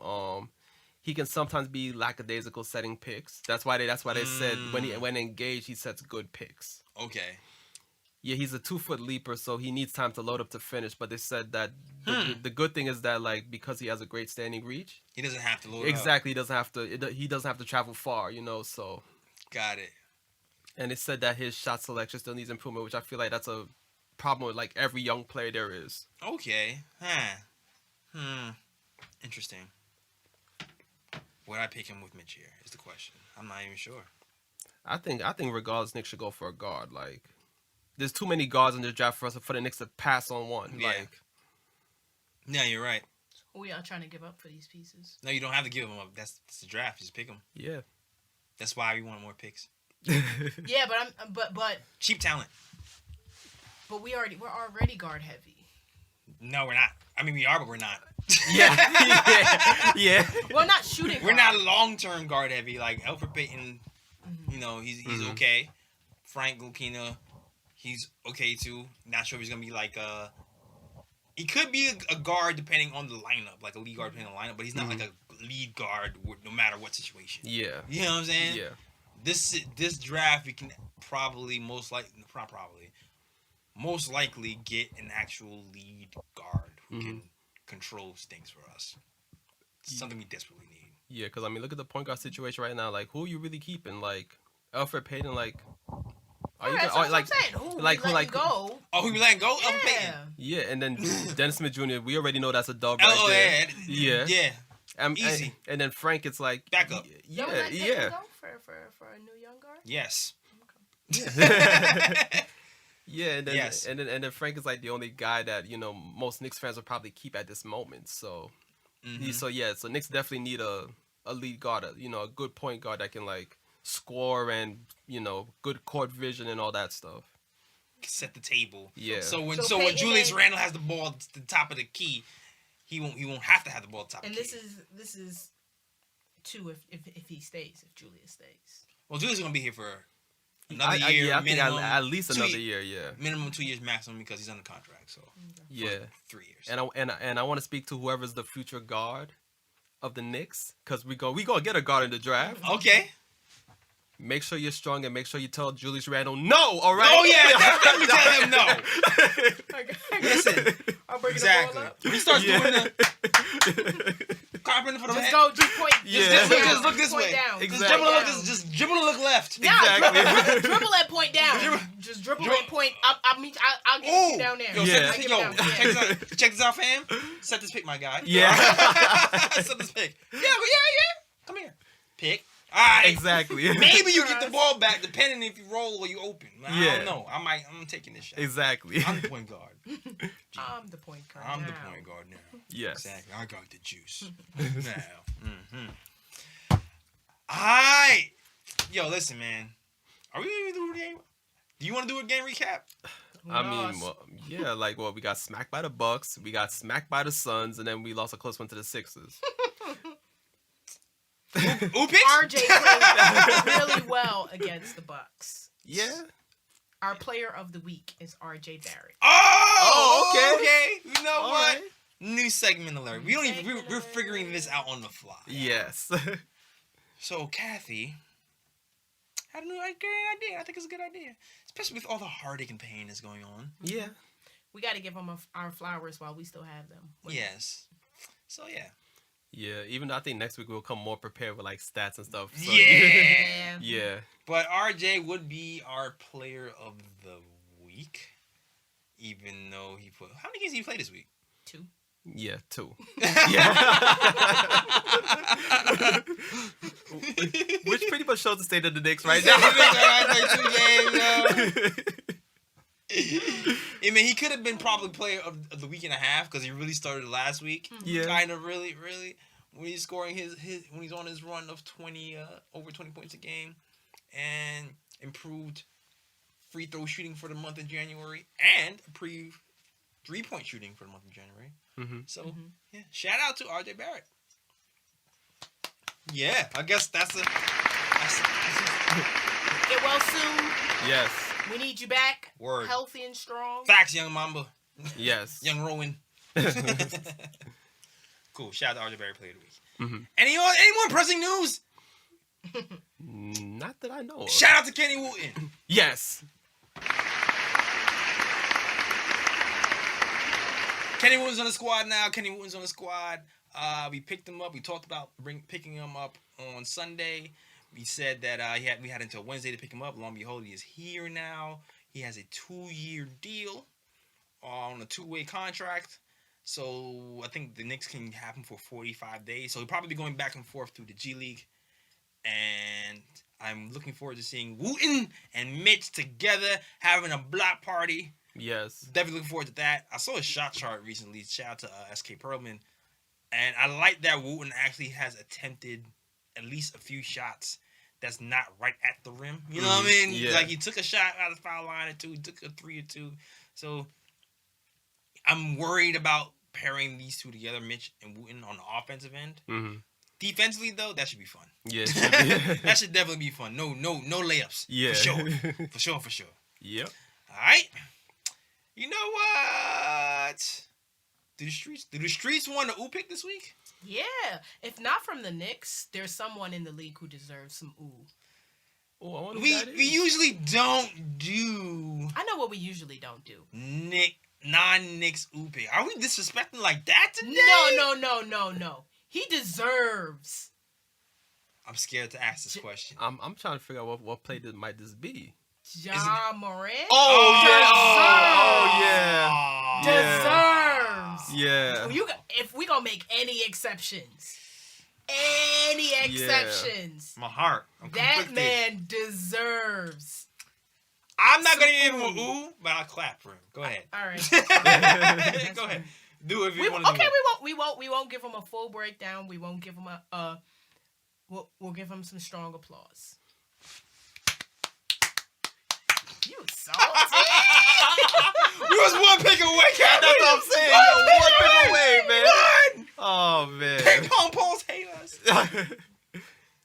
Speaker 2: He can sometimes be lackadaisical setting picks. That's why they said when engaged he sets good picks.
Speaker 1: Okay.
Speaker 2: Yeah, he's a 2-foot leaper, so he needs time to load up to finish. But they said that the good thing is that like because he has a great standing reach,
Speaker 1: He doesn't have to load
Speaker 2: exactly, he doesn't have to travel far, So
Speaker 1: Got it.
Speaker 2: and it said that his shot selection still needs improvement, which I feel like that's a problem with like every young player there is.
Speaker 1: Okay. Interesting. Would I pick him with Mitch here is the question. I'm not even sure.
Speaker 2: I think regardless, Knicks should go for a guard. Like, there's too many guards in the draft for the Knicks to pass on one.
Speaker 1: Yeah.
Speaker 2: Like,
Speaker 1: Yeah, you're right.
Speaker 3: We are trying to give up for these pieces.
Speaker 1: No, you don't have to give them up. That's the draft. Just pick them.
Speaker 2: yeah.
Speaker 1: That's why we want more picks.
Speaker 3: Yeah, but
Speaker 1: Cheap talent.
Speaker 3: we're already guard heavy.
Speaker 1: No, we're not. I mean, we are, but we're not.
Speaker 2: yeah.
Speaker 3: We're not shooting.
Speaker 1: We're
Speaker 3: guard.
Speaker 1: not long-term guard heavy. Like Alfred Payton, he's okay. Frank Lucchina, he's okay too. Not sure if he's gonna be like he could be a guard depending on the lineup, like a lead guard depending on the lineup, but he's not like a lead guard no matter what situation.
Speaker 2: Yeah.
Speaker 1: You know what I'm saying?
Speaker 2: Yeah.
Speaker 1: This draft we can most likely get an actual lead guard who can control things for us. Something we desperately need.
Speaker 2: Yeah, because, I mean, look at the point guard situation right now. Like, who are you really keeping? Like, Alfred Payton, like...
Speaker 3: Are that's what I'm saying. Who go?
Speaker 1: Oh, who we letting go? Alfred
Speaker 3: Yeah.
Speaker 1: Payton.
Speaker 2: Yeah, and then Dennis Smith Jr., we already know that's a dub
Speaker 1: Oh,
Speaker 2: right there.
Speaker 1: yeah.
Speaker 2: Yeah.
Speaker 1: Easy.
Speaker 2: And then Frank, it's like...
Speaker 1: Back up.
Speaker 2: Yeah,
Speaker 3: Don't let Payton
Speaker 2: yeah.
Speaker 3: go for a new young guard.
Speaker 1: Yes.
Speaker 2: Yeah, and then,
Speaker 1: Yes.
Speaker 2: and then Frank is like the only guy that most Knicks fans would probably keep at this moment. So, so Knicks definitely need a lead guard, a good point guard that can like score and good court vision and all that stuff.
Speaker 1: Set the table.
Speaker 2: Yeah.
Speaker 1: So when
Speaker 3: Payton
Speaker 1: Julius
Speaker 3: and-
Speaker 1: Randle has the ball at the top of the key, he won't have to have the ball at the top
Speaker 3: And
Speaker 1: of the key.
Speaker 3: this is two if he stays, if Julius stays.
Speaker 1: Well, Julius is gonna be here for another year.
Speaker 2: Yeah, I think
Speaker 1: minimum,
Speaker 2: at least
Speaker 1: 2
Speaker 2: another year. Yeah.
Speaker 1: Minimum 2 years maximum because he's under contract. So
Speaker 2: Yeah.
Speaker 1: 3 years.
Speaker 2: And I want to speak to whoever's the future guard of the Knicks, because we gonna get a guard in the draft.
Speaker 1: Okay.
Speaker 2: Make sure you're strong and make sure you tell Julius Randle no. All right.
Speaker 1: Oh yeah, definitely tell him no. Listen,
Speaker 3: I'll break
Speaker 1: exactly.
Speaker 3: the ball up.
Speaker 1: When he starts doing the carpenter for the
Speaker 3: Just
Speaker 1: head,
Speaker 3: go, just point.
Speaker 1: just look this
Speaker 3: point
Speaker 1: way.
Speaker 3: Down.
Speaker 1: Just
Speaker 2: Exactly.
Speaker 1: dribble and look left.
Speaker 3: Yeah,
Speaker 2: Exactly.
Speaker 3: dribble and point down. Just dribble and point. I'll get you down there.
Speaker 1: Yo,
Speaker 2: Yeah.
Speaker 1: check this out, fam. Set this pick, my guy.
Speaker 2: Yeah.
Speaker 1: Set this pick. Yeah. Come here. Pick. All right.
Speaker 2: Exactly.
Speaker 1: Maybe you get the ball back depending if you roll or you open. I
Speaker 2: Yeah.
Speaker 1: don't know. I'm taking this shot.
Speaker 2: Exactly.
Speaker 1: I'm the point guard.
Speaker 3: I'm the point guard.
Speaker 1: I'm the
Speaker 3: now.
Speaker 1: point guard now.
Speaker 2: Yes.
Speaker 1: Exactly. I got the juice. Now. Alright. Yo, listen, man. Are we gonna do a game? Do you want to do a game recap?
Speaker 2: I mean, we got smacked by the Bucks, we got smacked by the Suns, and then we lost a close one to the Sixers.
Speaker 1: Who picks?
Speaker 3: RJ played really well against the Bucks.
Speaker 2: Yeah.
Speaker 3: Our player of the week is RJ Barrett.
Speaker 1: Oh,
Speaker 2: okay.
Speaker 1: okay. You know
Speaker 2: All
Speaker 1: what?
Speaker 2: right.
Speaker 1: New segment alert. We're figuring this out on the fly.
Speaker 2: Yes.
Speaker 1: So Kathy had a great idea. I think it's a good idea, especially with all the heartache and pain that's going on.
Speaker 2: Yeah.
Speaker 3: We got to give them our flowers while we still have them.
Speaker 1: Yes. So yeah.
Speaker 2: Yeah. Even though I think next week we'll come more prepared with like stats and stuff. So,
Speaker 1: Yeah.
Speaker 2: Yeah.
Speaker 1: But RJ would be our player of the week, even though he put. How many games did he play this week?
Speaker 3: 2.
Speaker 2: Yeah. 2. Which pretty much shows the state of the Knicks right now.
Speaker 1: I played 2 games. It I mean, he could have been probably player of the week and a half because he really started last week.
Speaker 2: Yeah.
Speaker 1: Kind of really when he's scoring his when he's on his run of 20 over 20 points a game, and improved free throw shooting for the month of January and improved 3-point shooting for the month of January.
Speaker 2: Mm-hmm.
Speaker 1: So yeah, shout out to RJ Barrett. Yeah, I guess that's
Speaker 3: Get well soon.
Speaker 2: Yes.
Speaker 3: We need you back.
Speaker 1: Word.
Speaker 3: Healthy and strong.
Speaker 1: facts, young Mamba,
Speaker 2: Yes.
Speaker 1: young Rowan. Cool. Shout out to RJ Barrett, player of the week.
Speaker 2: Mm-hmm.
Speaker 1: Any more pressing news?
Speaker 2: Not that I know of.
Speaker 1: Shout out to Kenny Wooten.
Speaker 2: Yes.
Speaker 1: Kenny Wooten's on the squad now. We picked him up. We talked about picking him up on Sunday. We said that we had until Wednesday to pick him up. Lo and behold, he is here now. He has a 2-year deal on a 2-way contract. So I think the Knicks can have him for 45 days. So he'll probably be going back and forth through the G League. And I'm looking forward to seeing Wooten and Mitch together having a block party.
Speaker 2: Yes.
Speaker 1: Definitely looking forward to that. I saw a shot chart recently. Shout out to SK Perlman. And I like that Wooten actually has attempted at least a few shots that's not right at the rim. You know what I mean?
Speaker 2: Yeah.
Speaker 1: Like he took a shot out of the foul line or two, he took a 3 or 2. So I'm worried about pairing these two together, Mitch and Wooten, on the offensive end.
Speaker 2: Mm-hmm.
Speaker 1: Defensively though, that should be fun.
Speaker 2: Yeah. It should be.
Speaker 1: That should definitely be fun. No layups.
Speaker 2: Yeah.
Speaker 1: For sure.
Speaker 2: Yep.
Speaker 1: All right. You know what? Do the streets want an ooh pick this week?
Speaker 3: Yeah. If not from the Knicks, there's someone in the league who deserves some ooh.
Speaker 2: Oh, I wonder
Speaker 1: We
Speaker 2: who that is.
Speaker 1: usually don't do
Speaker 3: I know what we usually don't do.
Speaker 1: non-Knicks ooh pick. Are we disrespecting like that today?
Speaker 3: No. He deserves.
Speaker 1: I'm scared to ask this question.
Speaker 2: I'm trying to figure out what play might this be.
Speaker 3: Ja Morant
Speaker 2: Oh
Speaker 3: deserves.
Speaker 2: yeah.
Speaker 3: If we gonna make any exceptions,
Speaker 1: My heart. I'm
Speaker 3: that
Speaker 1: conflicted.
Speaker 3: man deserves.
Speaker 1: I'm not gonna give him an ooh, but I'll clap for him. Go ahead.
Speaker 3: All right.
Speaker 1: Go ahead. Do it if you
Speaker 3: We
Speaker 1: want to do it.
Speaker 3: we won't give him a full breakdown. We won't give him we'll give him some strong applause. You salty.
Speaker 1: We was one pick away, Cat.
Speaker 2: That's what I'm saying. Yo, one pick away, man. Oh man.
Speaker 1: Ping pong poles hate us.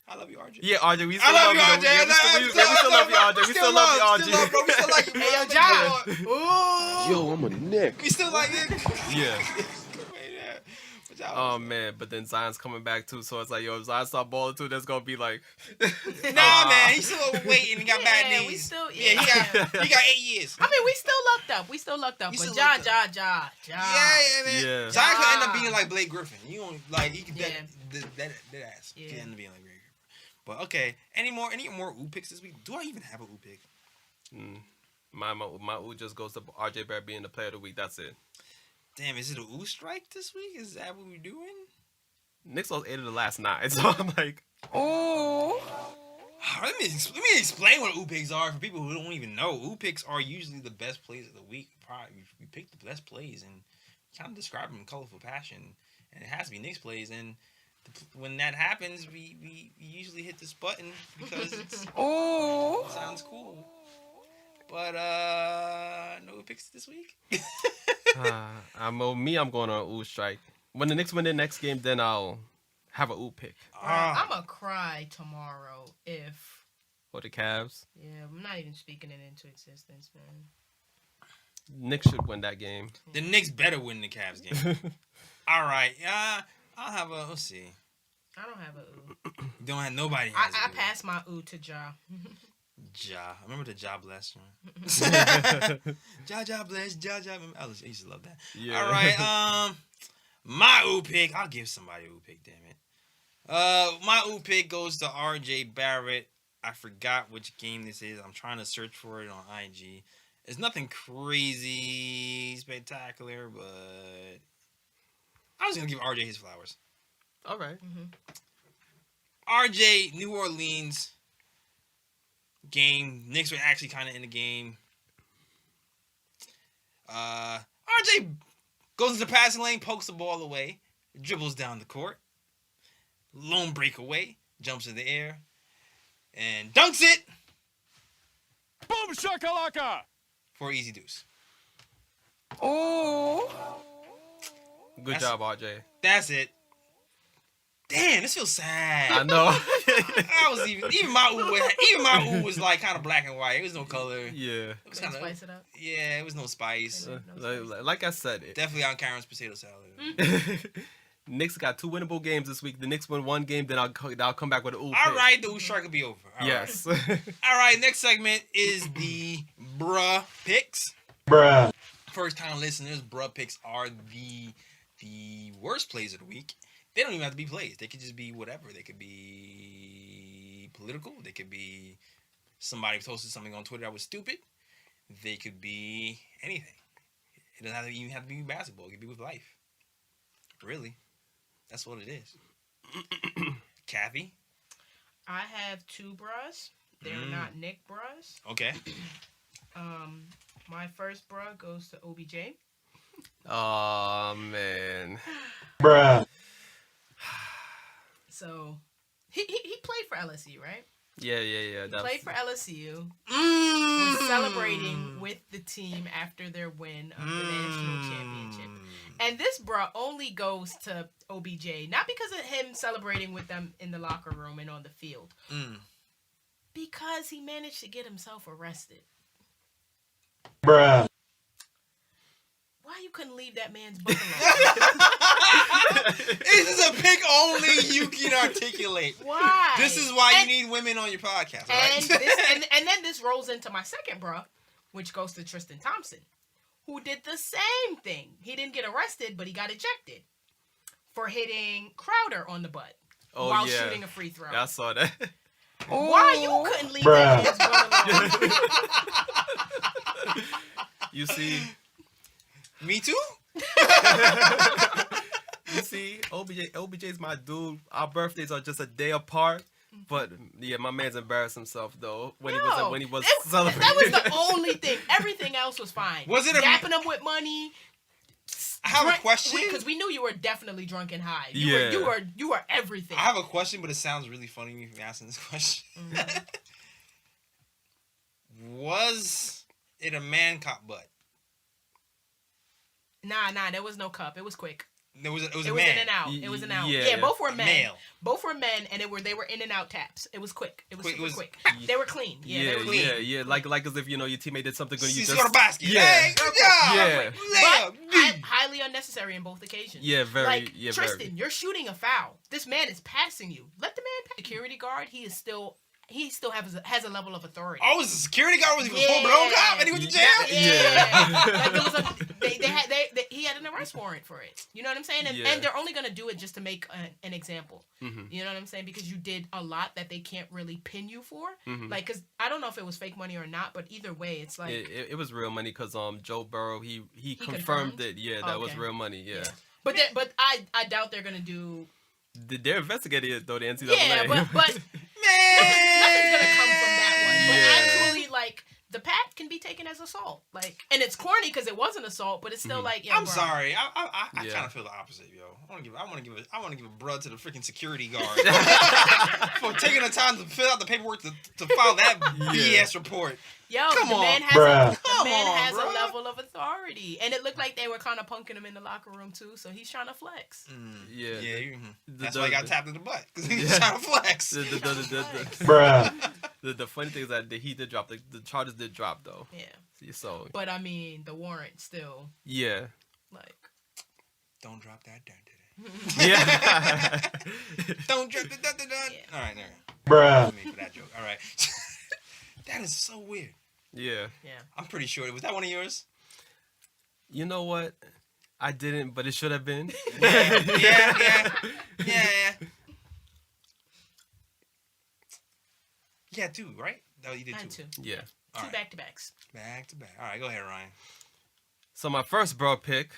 Speaker 1: I love you, RJ.
Speaker 2: Yeah, RJ, we
Speaker 1: I
Speaker 2: still
Speaker 1: love you,
Speaker 2: love
Speaker 1: RJ.
Speaker 2: you. We still love you, RJ. We still love you, RJ.
Speaker 1: Bro. We still like you.
Speaker 3: Hey, yo, Ja. Ooh.
Speaker 4: Yo, I'm a Knick.
Speaker 1: We still like it.
Speaker 2: Yeah.
Speaker 1: But y'all-
Speaker 2: Oh man, but then Zion's coming back too, so it's like, yo, if Zion start balling too, that's gonna be like,
Speaker 1: Nah, man, he's still overweight and he got bad
Speaker 3: Yeah,
Speaker 1: knees.
Speaker 3: we still-
Speaker 1: he got 8 years.
Speaker 3: I mean, we still lucked up. We still lucked up.
Speaker 1: We
Speaker 3: But
Speaker 1: still
Speaker 3: Ja.
Speaker 1: lucked Yeah, man.
Speaker 2: Yeah.
Speaker 1: Zion could end up
Speaker 3: Ja.
Speaker 1: being like Blake Griffin. You don't like he could
Speaker 3: Yeah.
Speaker 1: that ass.
Speaker 3: Yeah.
Speaker 1: Could end up being like Blake Griffin. But okay, any more ooh picks this week? Do I even have a ooh pick?
Speaker 2: my ooh just goes to RJ Barrett being the player of the week. That's it.
Speaker 1: Damn, is it a ooh strike this week? Is that what we're doing?
Speaker 2: Knicks lost 8 of the last 9, so I'm like,
Speaker 1: Let me explain what ooh picks are for people who don't even know. Ooh picks are usually the best plays of the week. We pick the best plays and kind of describe them in colorful fashion, and it has to be Knicks plays. And when that happens, we usually hit this button because it sounds cool. But no ooh picks this week.
Speaker 2: I'm going on an ooh strike. When the Knicks win their next game, then I'll have a ooh pick.
Speaker 3: I'm gonna cry tomorrow if.
Speaker 2: For the Cavs.
Speaker 3: Yeah, I'm not even speaking it into existence, man.
Speaker 2: Knicks should win that game.
Speaker 1: The Knicks better win the Cavs game. All right, I'll have a. Let's see.
Speaker 3: I don't have a ooh.
Speaker 1: You don't have nobody. Has
Speaker 3: I
Speaker 1: a ooh.
Speaker 3: passed my ooh to Ja.
Speaker 1: Ja. Remember the Ja bless, right? Ja bless, Ja. I used to love that.
Speaker 2: Yeah.
Speaker 1: All right, my ooh pick. I'll give somebody ooh pick, damn it. My ooh pick goes to RJ Barrett. I forgot which game this is. I'm trying to search for it on IG. It's nothing crazy spectacular, but I was gonna give RJ his flowers.
Speaker 2: All right.
Speaker 1: RJ, New Orleans game. Knicks were actually kind of in the game. RJ goes into the passing lane, pokes the ball away, dribbles down the court, lone breakaway, jumps in the air, and dunks it.
Speaker 6: Boom shakalaka!
Speaker 1: For easy deuce.
Speaker 3: Oh.
Speaker 2: Good job, RJ.
Speaker 1: That's it. Damn, this feels sad.
Speaker 2: I know.
Speaker 1: I was even my ooh was like kind of black and white. It was no color.
Speaker 2: Yeah.
Speaker 1: It was
Speaker 3: Can
Speaker 1: kind
Speaker 3: you
Speaker 1: of
Speaker 3: spice it up?
Speaker 1: yeah. It was no spice.
Speaker 2: Like I said, it.
Speaker 1: Definitely on Karen's potato salad.
Speaker 2: Knicks got 2 winnable games this week. The Knicks win 1 game, then I'll come back with an ooh.
Speaker 1: All right, the ooh strike will be over. All
Speaker 2: Yes.
Speaker 1: Right. All right, next segment is the bruh picks.
Speaker 4: Bruh.
Speaker 1: First time listeners, bruh picks are the worst plays of the week. They don't even have to be plays. They could just be whatever. They could be political. They could be somebody posted something on Twitter that was stupid. They could be anything. It doesn't even have to be basketball. It could be with life. Really. That's what it is. Kathy?
Speaker 3: I have 2 bras. They're not Knick bras.
Speaker 1: Okay.
Speaker 3: My first bra goes to OBJ.
Speaker 2: Oh man.
Speaker 4: Bruh.
Speaker 3: So he played for LSU, right?
Speaker 2: Yeah.
Speaker 3: Played for LSU.
Speaker 1: Mm.
Speaker 3: Was celebrating with the team after their win of the national championship. And this bra only goes to OBJ, not because of him celebrating with them in the locker room and on the field, because he managed to get himself arrested.
Speaker 4: Bruh.
Speaker 3: Why you couldn't leave that man's book alone?
Speaker 1: This is a pick only you can articulate.
Speaker 3: Why?
Speaker 1: This is why you need women on your podcast,
Speaker 3: And,
Speaker 1: right?
Speaker 3: and then this rolls into my second bra, which goes to Tristan Thompson, who did the same thing. He didn't get arrested, but he got ejected for hitting Crowder on the butt while shooting a free throw.
Speaker 2: I saw that.
Speaker 3: Why you couldn't leave
Speaker 4: Bruh.
Speaker 3: that man's butt alone?
Speaker 2: You see,
Speaker 1: Me too?
Speaker 2: OBJ's my dude. Our birthdays are just a day apart. But yeah, my man's embarrassed himself though when he was celebrating.
Speaker 3: That was the only thing. Everything else was fine.
Speaker 1: Was it a-
Speaker 3: dapping him with money?
Speaker 1: I have a question.
Speaker 3: Because we knew you were definitely drunk and high.
Speaker 2: Yeah.
Speaker 3: You were everything.
Speaker 1: I have a question, but it sounds really funny me asking this question. Was it a man cop butt?
Speaker 3: Nah, there was no cup. It was quick.
Speaker 1: It was
Speaker 3: It
Speaker 1: a
Speaker 3: was
Speaker 1: man.
Speaker 3: in and out. It was in and out.
Speaker 2: Yeah.
Speaker 3: Yeah, both were men.
Speaker 1: Male.
Speaker 3: Both were men, and they were in and out taps. It was quick. It was
Speaker 1: Quick,
Speaker 3: super
Speaker 1: it was-
Speaker 3: quick. They were clean. Yeah, they were clean.
Speaker 2: yeah. Like as if your teammate did something good. You
Speaker 1: She's
Speaker 2: just
Speaker 1: got a basket.
Speaker 2: Yeah.
Speaker 1: Hey, good job.
Speaker 2: Yeah.
Speaker 3: But
Speaker 1: Layup.
Speaker 3: highly unnecessary in both occasions.
Speaker 2: Yeah, very.
Speaker 3: Like,
Speaker 2: yeah,
Speaker 3: Tristan,
Speaker 2: very.
Speaker 3: you're shooting a foul. This man is passing you. Let the man pass. Security guard, he still has a level of authority.
Speaker 1: Oh, was a security guard? Was he a full-blown cop and he went to jail?
Speaker 3: Yeah. Like there was he had an arrest warrant for it. You know what I'm saying? And,
Speaker 2: Yeah.
Speaker 3: and they're only going to do it just to make an example. You know what I'm saying? Because you did a lot that they can't really pin you for. Like, because I don't know if it was fake money or not, but either way, it's like...
Speaker 2: It was real money because Joe Burrow, he confirmed
Speaker 3: confirmed?
Speaker 2: that, that was
Speaker 3: Okay.
Speaker 2: real money, yeah.
Speaker 3: But I doubt they're going to do...
Speaker 2: They're investigating it, though, the NCAA.
Speaker 3: Yeah, but
Speaker 1: Man.
Speaker 3: nothing's going to come from that one. But
Speaker 2: Yeah.
Speaker 3: actually, like... The pat can be taken as assault, like, and it's corny because it wasn't assault, but it's still like, yeah.
Speaker 1: I'm
Speaker 3: bro.
Speaker 1: sorry. I
Speaker 2: Yeah.
Speaker 1: kind of feel the opposite, yo. I want to give a bruh to the freaking security guard for taking the time to fill out the paperwork to file that BS report.
Speaker 3: Yo,
Speaker 1: Come
Speaker 3: the
Speaker 1: on,
Speaker 3: man
Speaker 4: bruh.
Speaker 3: has
Speaker 1: bruh.
Speaker 3: a level of authority, and it looked like they were kind of punking him in the locker room too. So he's trying to flex.
Speaker 2: Yeah.
Speaker 1: That's why he got tapped in the butt because he was trying to flex.
Speaker 4: Bruh.
Speaker 2: The funny thing is that he did drop the charges did drop though.
Speaker 3: Yeah,
Speaker 2: So
Speaker 3: but I mean, the warrant still
Speaker 2: yeah.
Speaker 3: like.
Speaker 1: Don't drop that down.
Speaker 2: Yeah.
Speaker 1: Don't drop that down.
Speaker 3: Yeah.
Speaker 1: All right, there.
Speaker 4: Bruh.
Speaker 1: Me for that joke. All right. That is so weird.
Speaker 2: Yeah.
Speaker 3: Yeah.
Speaker 1: I'm pretty sure. Was that one of yours?
Speaker 2: You know what? I didn't, but it should have been.
Speaker 1: Yeah. Yeah, two, right? No, you did
Speaker 3: I had
Speaker 1: two.
Speaker 3: two.
Speaker 2: Yeah.
Speaker 1: All
Speaker 3: Two
Speaker 1: right.
Speaker 3: back-to-backs.
Speaker 1: Back to back. All right, go ahead, Ryan.
Speaker 2: So my first bro pick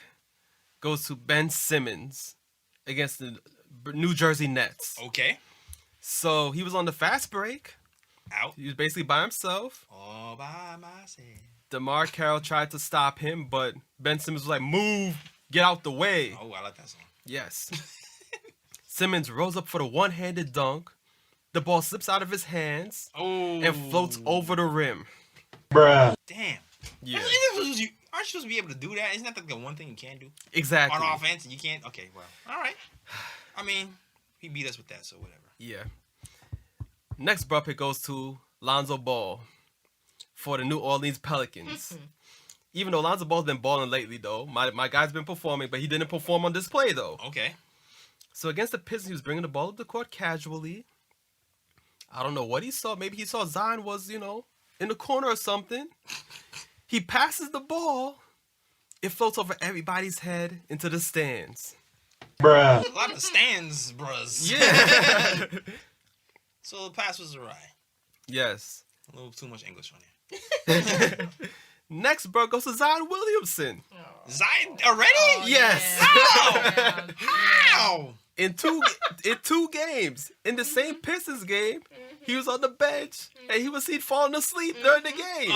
Speaker 2: goes to Ben Simmons against the New Jersey Nets.
Speaker 1: Okay.
Speaker 2: So he was on the fast break.
Speaker 1: Out.
Speaker 2: He was basically by himself.
Speaker 1: All by myself.
Speaker 2: DeMar Carroll tried to stop him, but Ben Simmons was like, "Move, get out the way."
Speaker 1: Oh, I like that song.
Speaker 2: Yes. Simmons rose up for the one-handed dunk. The ball slips out of his hands
Speaker 1: Oh.
Speaker 2: and floats over the rim.
Speaker 4: Bruh.
Speaker 1: Damn.
Speaker 2: Yeah,
Speaker 1: Aren't you supposed to be able to do that? Isn't that like the one thing you can do
Speaker 2: exactly.
Speaker 1: on offense? And you can't. Okay, well, all right. I mean, he beat us with that, so whatever.
Speaker 2: Yeah. Next bro pick goes to Lonzo Ball for the New Orleans Pelicans. Even though Lonzo Ball's been balling lately, though, my guy's been performing, but he didn't perform on this play, though.
Speaker 1: Okay.
Speaker 2: So against the Pistons, he was bringing the ball up the court casually. I don't know what he saw. Maybe he saw Zion was, in the corner or something. He passes the ball. It floats over everybody's head into the stands.
Speaker 4: Bruh.
Speaker 1: A lot of stands, bros.
Speaker 2: Yeah.
Speaker 1: So the pass was awry.
Speaker 2: Yes.
Speaker 1: A little too much English on here.
Speaker 2: Next, bro, goes to Zion Williamson.
Speaker 1: Zion already?
Speaker 2: Yes.
Speaker 3: Yeah.
Speaker 1: How?
Speaker 2: In two games, in the same Pistons game, he was on the bench and he'd fallen asleep during the game.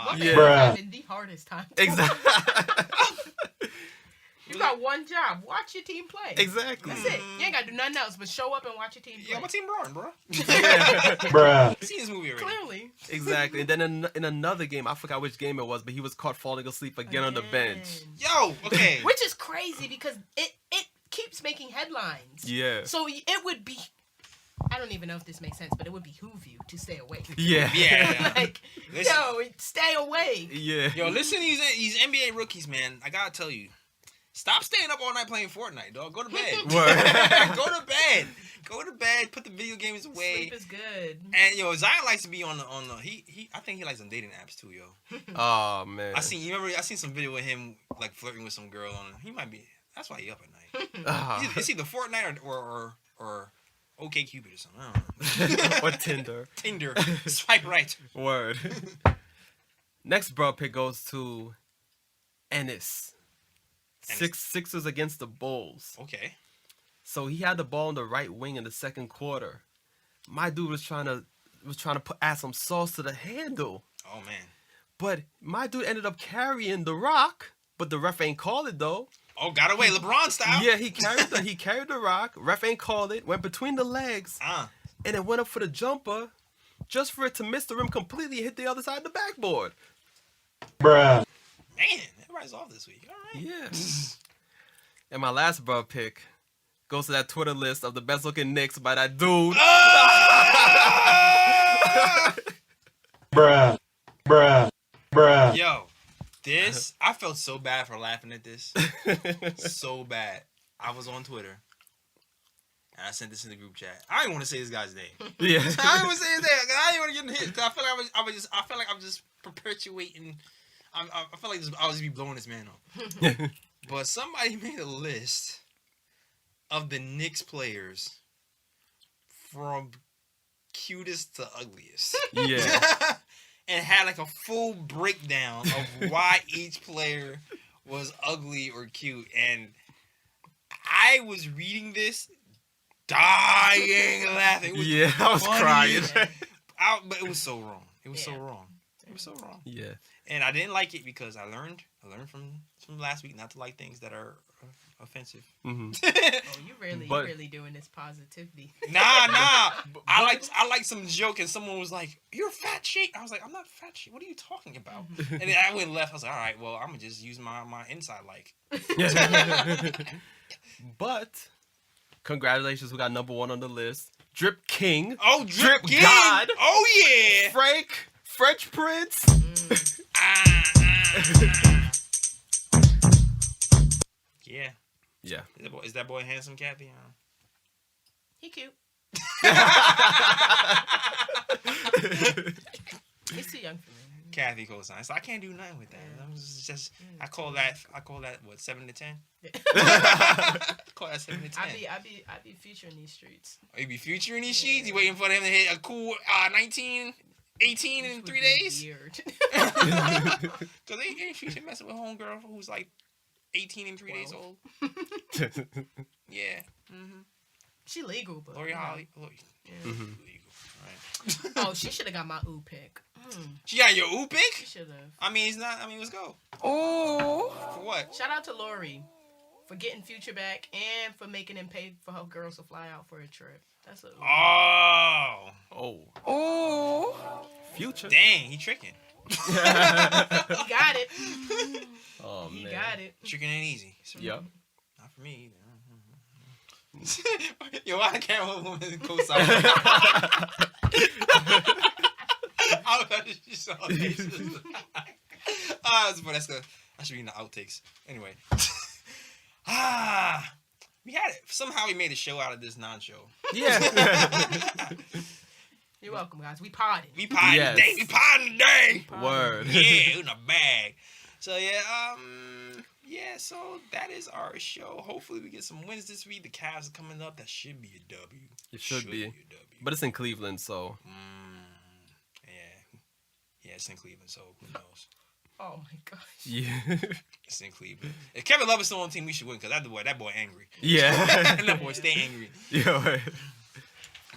Speaker 3: One
Speaker 2: Yeah.
Speaker 3: man
Speaker 4: Bruh.
Speaker 3: having the hardest time.
Speaker 2: Exactly.
Speaker 3: You got one job. Watch your team play.
Speaker 2: Exactly.
Speaker 3: That's it. You ain't got to do nothing else but show up and watch your team play.
Speaker 1: Yeah, my team roaring, bro.
Speaker 4: Bruh.
Speaker 1: I've seen this movie already.
Speaker 3: Clearly.
Speaker 2: Exactly. And then in another game, I forgot which game it was, but he was caught falling asleep again on the bench.
Speaker 1: Yo, okay.
Speaker 3: Which is crazy because it keeps making headlines.
Speaker 2: Yeah.
Speaker 3: So it would be, I don't even know if this makes sense, but it would behoove you to stay awake.
Speaker 2: Yeah.
Speaker 1: Yeah.
Speaker 3: Like,
Speaker 1: Listen.
Speaker 3: stay away.
Speaker 2: Yeah.
Speaker 1: Yo, listen to these NBA rookies, man. I gotta tell you. Stop staying up all night playing Fortnite, dog. Go to bed.
Speaker 2: Word.
Speaker 1: Go to bed. Go to bed. Put the video games away.
Speaker 3: Sleep is good.
Speaker 1: And Zion likes to be on the he I think he likes some dating apps too, yo.
Speaker 2: Oh man.
Speaker 1: I seen some video with him like flirting with some girl on it. He might be that's why he up at night.
Speaker 2: Ah.
Speaker 1: It's either Fortnite or OK Cupid or something. I don't know.
Speaker 2: Or Tinder.
Speaker 1: Tinder. Swipe right.
Speaker 2: Word. Next bro pick goes to Ennis. Sixers against the Bulls.
Speaker 1: Okay.
Speaker 2: So he had the ball on the right wing in the second quarter. My dude was trying to add some sauce to the handle.
Speaker 1: Oh man.
Speaker 2: But my dude ended up carrying the rock, but the ref ain't called it though.
Speaker 1: Oh, got away, LeBron style.
Speaker 2: Yeah, he carried the rock. Ref ain't called it. Went between the legs, and it went up for the jumper, just for it to miss the rim completely, hit the other side of the backboard.
Speaker 4: Bruh.
Speaker 1: Man, everybody's off this week. All right.
Speaker 2: Yeah. And my last bro pick goes to that Twitter list of the best looking Knicks by that dude.
Speaker 4: Bruh. Bruh. Bruh.
Speaker 1: Yo, this I felt so bad for laughing at this. So bad. I was on Twitter. And I sent this in the group chat. I didn't want to say this guy's name.
Speaker 2: Yeah.
Speaker 1: I didn't want to say his name. I didn't want to get hit. Cause I feel like I'm just perpetuating. I feel like I'll just be blowing this man up. But somebody made a list of the Knicks players from cutest to ugliest.
Speaker 2: Yeah.
Speaker 1: And had like a full breakdown of why each player was ugly or cute. And I was reading this, dying laughing. It was
Speaker 2: Yeah, I was crying.
Speaker 1: but it was so wrong. It was so wrong. It was so wrong.
Speaker 2: Yeah.
Speaker 1: And I didn't like it because I learned from last week not to like things that are offensive.
Speaker 2: Mm-hmm.
Speaker 3: Oh, you really
Speaker 2: But-
Speaker 3: doing this positivity.
Speaker 1: Nah. I like some joke and someone was like, "You're fat shit." I was like, "I'm not fat shit. What are you talking about?" And then I went and left. I was like, "All right, well, I'm gonna just use my inside like."
Speaker 2: But congratulations, who got number one on the list? Drip King.
Speaker 1: Oh, Drip King.
Speaker 2: God.
Speaker 1: Oh yeah.
Speaker 2: Frank. French Prince.
Speaker 1: Yeah.
Speaker 2: Yeah.
Speaker 1: Is that boy handsome, Kathy?
Speaker 3: He cute. He's too young for me.
Speaker 1: Kathy co-sign. So I can't do nothing with that. I was just I call that what 7 to 10. Call that 7 to 10.
Speaker 3: I be future in these streets.
Speaker 1: Oh, you be futuring these sheets? You waiting for them to hit a cool 19, 18 in 3 days?
Speaker 3: Weird.
Speaker 1: Because they future messing with homegirl who's like 18 and 3 days old. Yeah. Mm-hmm.
Speaker 3: She legal, but
Speaker 1: Lori Holly.
Speaker 3: Yeah.
Speaker 1: Legal. Right.
Speaker 3: Oh, she should have got my ooh pick.
Speaker 1: She got your ooh
Speaker 3: You
Speaker 1: pick?
Speaker 3: should have.
Speaker 1: I mean, it's not. I mean, let's go.
Speaker 3: Oh.
Speaker 1: For what?
Speaker 3: Shout out to Lori for getting Future back and for making him pay for her girls to fly out for a trip. That's a.
Speaker 1: Oh.
Speaker 2: Future.
Speaker 1: Dang, he tricking.
Speaker 3: He got it.
Speaker 2: Oh
Speaker 3: He
Speaker 2: man.
Speaker 3: got it.
Speaker 1: Tricking ain't easy. So,
Speaker 2: Yep.
Speaker 1: Not for me either. Yo, why can't one woman co-sign? I was just saw this. But that's good. I should be in the outtakes. Anyway. We had it. Somehow we made a show out of this non-show.
Speaker 2: Yeah.
Speaker 3: You're welcome, guys. We potted.
Speaker 1: We potting
Speaker 2: Yes.
Speaker 1: today. We potting today.
Speaker 2: Word.
Speaker 1: Yeah, in a bag. So yeah, so that is our show. Hopefully we get some wins this week. The Cavs are coming up. That should be a W.
Speaker 2: It should be.
Speaker 1: a W.
Speaker 2: But it's in Cleveland, so.
Speaker 1: Yeah, it's in Cleveland, so who knows?
Speaker 3: Oh my gosh.
Speaker 2: Yeah.
Speaker 1: It's in Cleveland. If Kevin Love is still on the team, we should win because that boy angry.
Speaker 2: Yeah.
Speaker 1: That boy stay angry.
Speaker 2: Yeah. Right.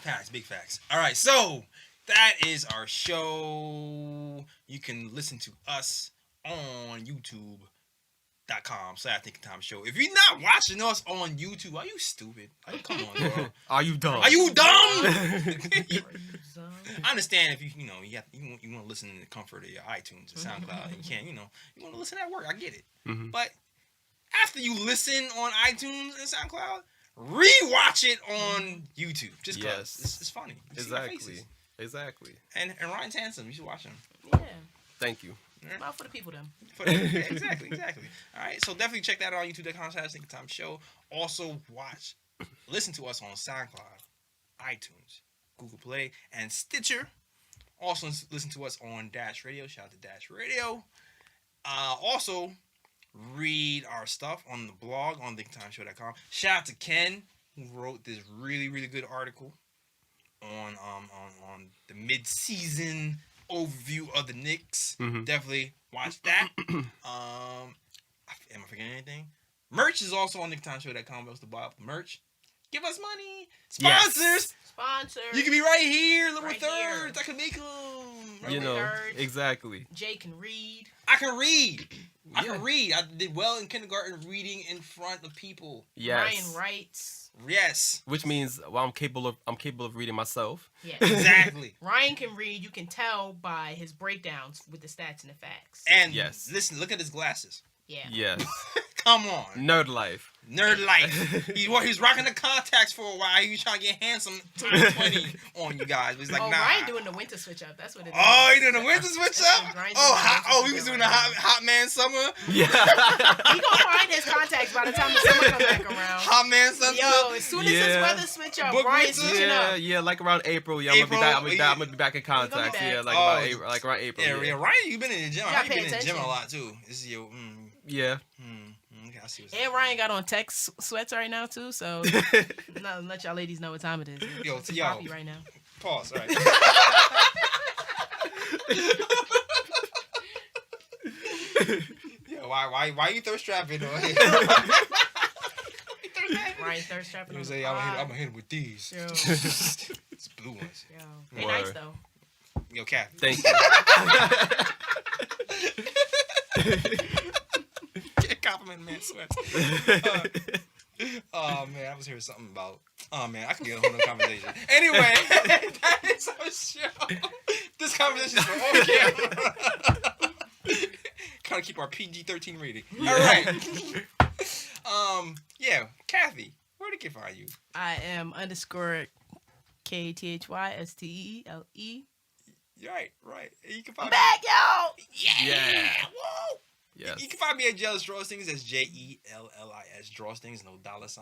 Speaker 1: Facts, big facts. All right, so that is our show. You can listen to us on YouTube.com/ThinkingTime Show. If you're not watching us on YouTube, are you stupid? Like, come on, bro.
Speaker 2: Are you dumb?
Speaker 1: Are you dumb?
Speaker 3: Zone.
Speaker 1: I understand if you want to listen in the comfort of your iTunes or SoundCloud. And you can't, you want to listen at work. I get it.
Speaker 2: Mhm.
Speaker 1: But after you listen on iTunes and SoundCloud, rewatch it on YouTube. Just because
Speaker 2: Yes.
Speaker 1: it's funny. You see our faces.
Speaker 2: Exactly.
Speaker 1: And Ryan's handsome. You should watch him.
Speaker 3: Yeah.
Speaker 2: Thank you.
Speaker 3: Not for the people, them.
Speaker 1: Exactly. All right. So definitely check that out on YouTube.com/ThinkingTime Show. Also listen to us on SoundCloud, iTunes, Google Play, and Stitcher. Also listen to us on Dash Radio. Shout out to Dash Radio. Also read our stuff on the blog on thinkingtimeshow.com. Shout out to Ken who wrote this really, really good article on the mid-season overview of the Knicks.
Speaker 2: Mhm.
Speaker 1: Definitely watch that. Am I forgetting anything? Merch is also on thinkingtimeshow.com. Else to buy up the merch. Give us money. Sponsors.
Speaker 2: Yes.
Speaker 3: Sponsor.
Speaker 1: You can be right here, little
Speaker 3: Right
Speaker 1: thirds.
Speaker 3: here.
Speaker 1: I can make them.
Speaker 3: Right
Speaker 2: You know,
Speaker 3: Nerds.
Speaker 2: exactly.
Speaker 3: Jay can read.
Speaker 1: I can read. I
Speaker 2: Yeah.
Speaker 1: can read. I did well in kindergarten reading in front of people.
Speaker 2: Yes.
Speaker 3: Ryan writes.
Speaker 1: Yes.
Speaker 2: Which means, well, I'm capable of reading myself.
Speaker 3: Yeah.
Speaker 1: Exactly.
Speaker 3: Ryan can read. You can tell by his breakdowns with the stats and the facts.
Speaker 1: And
Speaker 2: Yes.
Speaker 1: listen, look at his glasses.
Speaker 3: Yeah.
Speaker 2: Yes.
Speaker 1: Come on.
Speaker 2: Nerd life.
Speaker 1: Nerd life. He was rocking the contacts for a while. He was trying to get handsome times 20 on you guys. But he's like,
Speaker 3: Oh,
Speaker 1: nah.
Speaker 3: Ryan doing the winter switch up. That's what it is.
Speaker 1: Oh, he doing the winter switch up?
Speaker 3: Ryan's
Speaker 1: Oh,
Speaker 3: doing the winter
Speaker 1: he was
Speaker 3: switch
Speaker 1: doing
Speaker 3: up
Speaker 1: the
Speaker 3: right
Speaker 1: hot man summer.
Speaker 2: Yeah.
Speaker 3: He gonna find his contacts by the time the summer come back around.
Speaker 1: Hot man summer.
Speaker 3: Yo, as soon as his
Speaker 2: Yeah.
Speaker 3: weather switch up,
Speaker 1: Book
Speaker 3: Ryan's
Speaker 1: winter?
Speaker 3: switching
Speaker 2: Yeah,
Speaker 3: up.
Speaker 2: yeah, like around April. Yeah, I'm
Speaker 1: April,
Speaker 2: gonna be back in
Speaker 3: gonna be
Speaker 2: contacts.
Speaker 3: back.
Speaker 2: Yeah, like
Speaker 1: Oh.
Speaker 2: about April, like around April.
Speaker 1: Yeah, Ryan, you've been in the gym.
Speaker 3: You
Speaker 1: You've
Speaker 3: gotta
Speaker 1: been
Speaker 3: pay
Speaker 1: in the gym a
Speaker 3: attention.
Speaker 1: lot too. This is your.
Speaker 2: Yeah.
Speaker 1: Okay, I see what's
Speaker 3: And Ryan got on tech sweats right now too, so not let y'all ladies know what time it is.
Speaker 1: Yo,
Speaker 3: It's
Speaker 1: yo.
Speaker 3: coffee right now.
Speaker 1: Pause. All right. Yo, why you thirst trapping on here?
Speaker 3: Ryan thirst trapping
Speaker 1: He
Speaker 3: on
Speaker 1: was
Speaker 3: the
Speaker 1: like, I'm
Speaker 3: pod.
Speaker 1: gonna hit him with these.
Speaker 3: Yo,
Speaker 1: It's blue ones.
Speaker 3: yo. They nice
Speaker 2: Word.
Speaker 3: though.
Speaker 1: Yo, Kathy.
Speaker 2: Thank you.
Speaker 1: Can't compliment man sweats. Oh man, I was hearing something about. Oh man, I can get a whole other conversation. Anyway, that is our show. This conversation is for all camera. Kind of keep our PG-13 rating. All right. Yeah, Kathy, where did they find you?
Speaker 3: I am _KTHYSTEELE.
Speaker 1: Right. You can find
Speaker 3: I'm back, y'all.
Speaker 2: Yeah.
Speaker 1: Woo!
Speaker 2: Yes.
Speaker 1: You can find me at J.Ellis Drawstings. That's J-E-L-L-I-S Drawstings. No $, S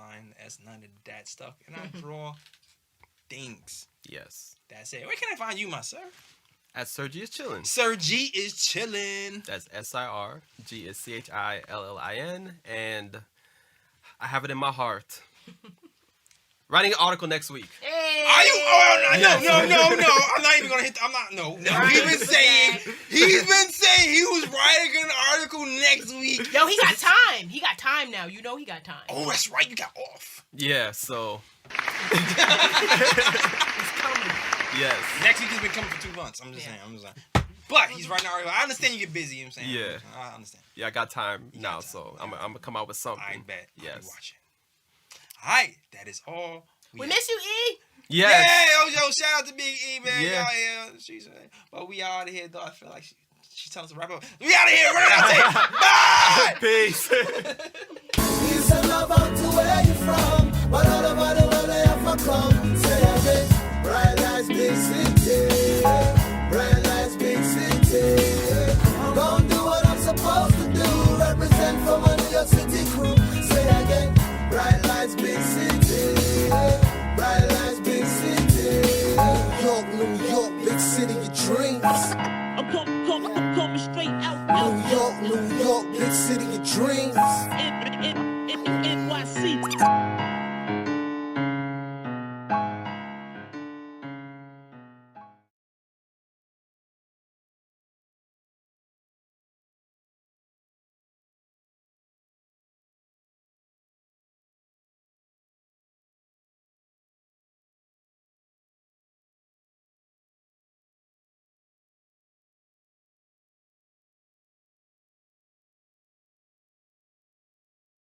Speaker 1: none of that stuff. And I draw things.
Speaker 2: Yes.
Speaker 1: That's it. Where can I find you, my sir?
Speaker 2: At Sergi is chilling.
Speaker 1: Sir G is chilling.
Speaker 2: That's SIR. G is CHILLIN. And I have it in my heart. Writing an article next week.
Speaker 3: Hey.
Speaker 1: Are you? Oh, no.
Speaker 2: Yes.
Speaker 1: No. I'm not even gonna hit. I'm not. No. He's been saying he was writing an article next week.
Speaker 3: Yo, he got time. He got time now. You know he got time.
Speaker 1: Oh, that's right. You got off.
Speaker 2: Yeah, so.
Speaker 3: It's coming.
Speaker 2: Yes.
Speaker 1: Next week he's been coming for 2 months. I'm just
Speaker 3: Yeah.
Speaker 1: saying. But he's writing an article. I understand you get busy. You know what I'm saying?
Speaker 2: Yeah.
Speaker 1: I understand.
Speaker 2: Yeah, I got time
Speaker 1: You
Speaker 2: now,
Speaker 1: got time.
Speaker 2: so I'm gonna come out with something.
Speaker 1: I bet. I'll be
Speaker 2: Yes.
Speaker 1: watching. All right. That is all.
Speaker 3: We miss you, E.
Speaker 2: Yes.
Speaker 1: Yeah, yo, shout out to Big E, man.
Speaker 2: Yeah.
Speaker 1: Yeah. She's, but we out of here, though. I feel like she's telling us to wrap up. We out of here. We're out of here. Bye.
Speaker 2: Peace.
Speaker 5: Peace and love out to where you from. But all over the world, they have a come.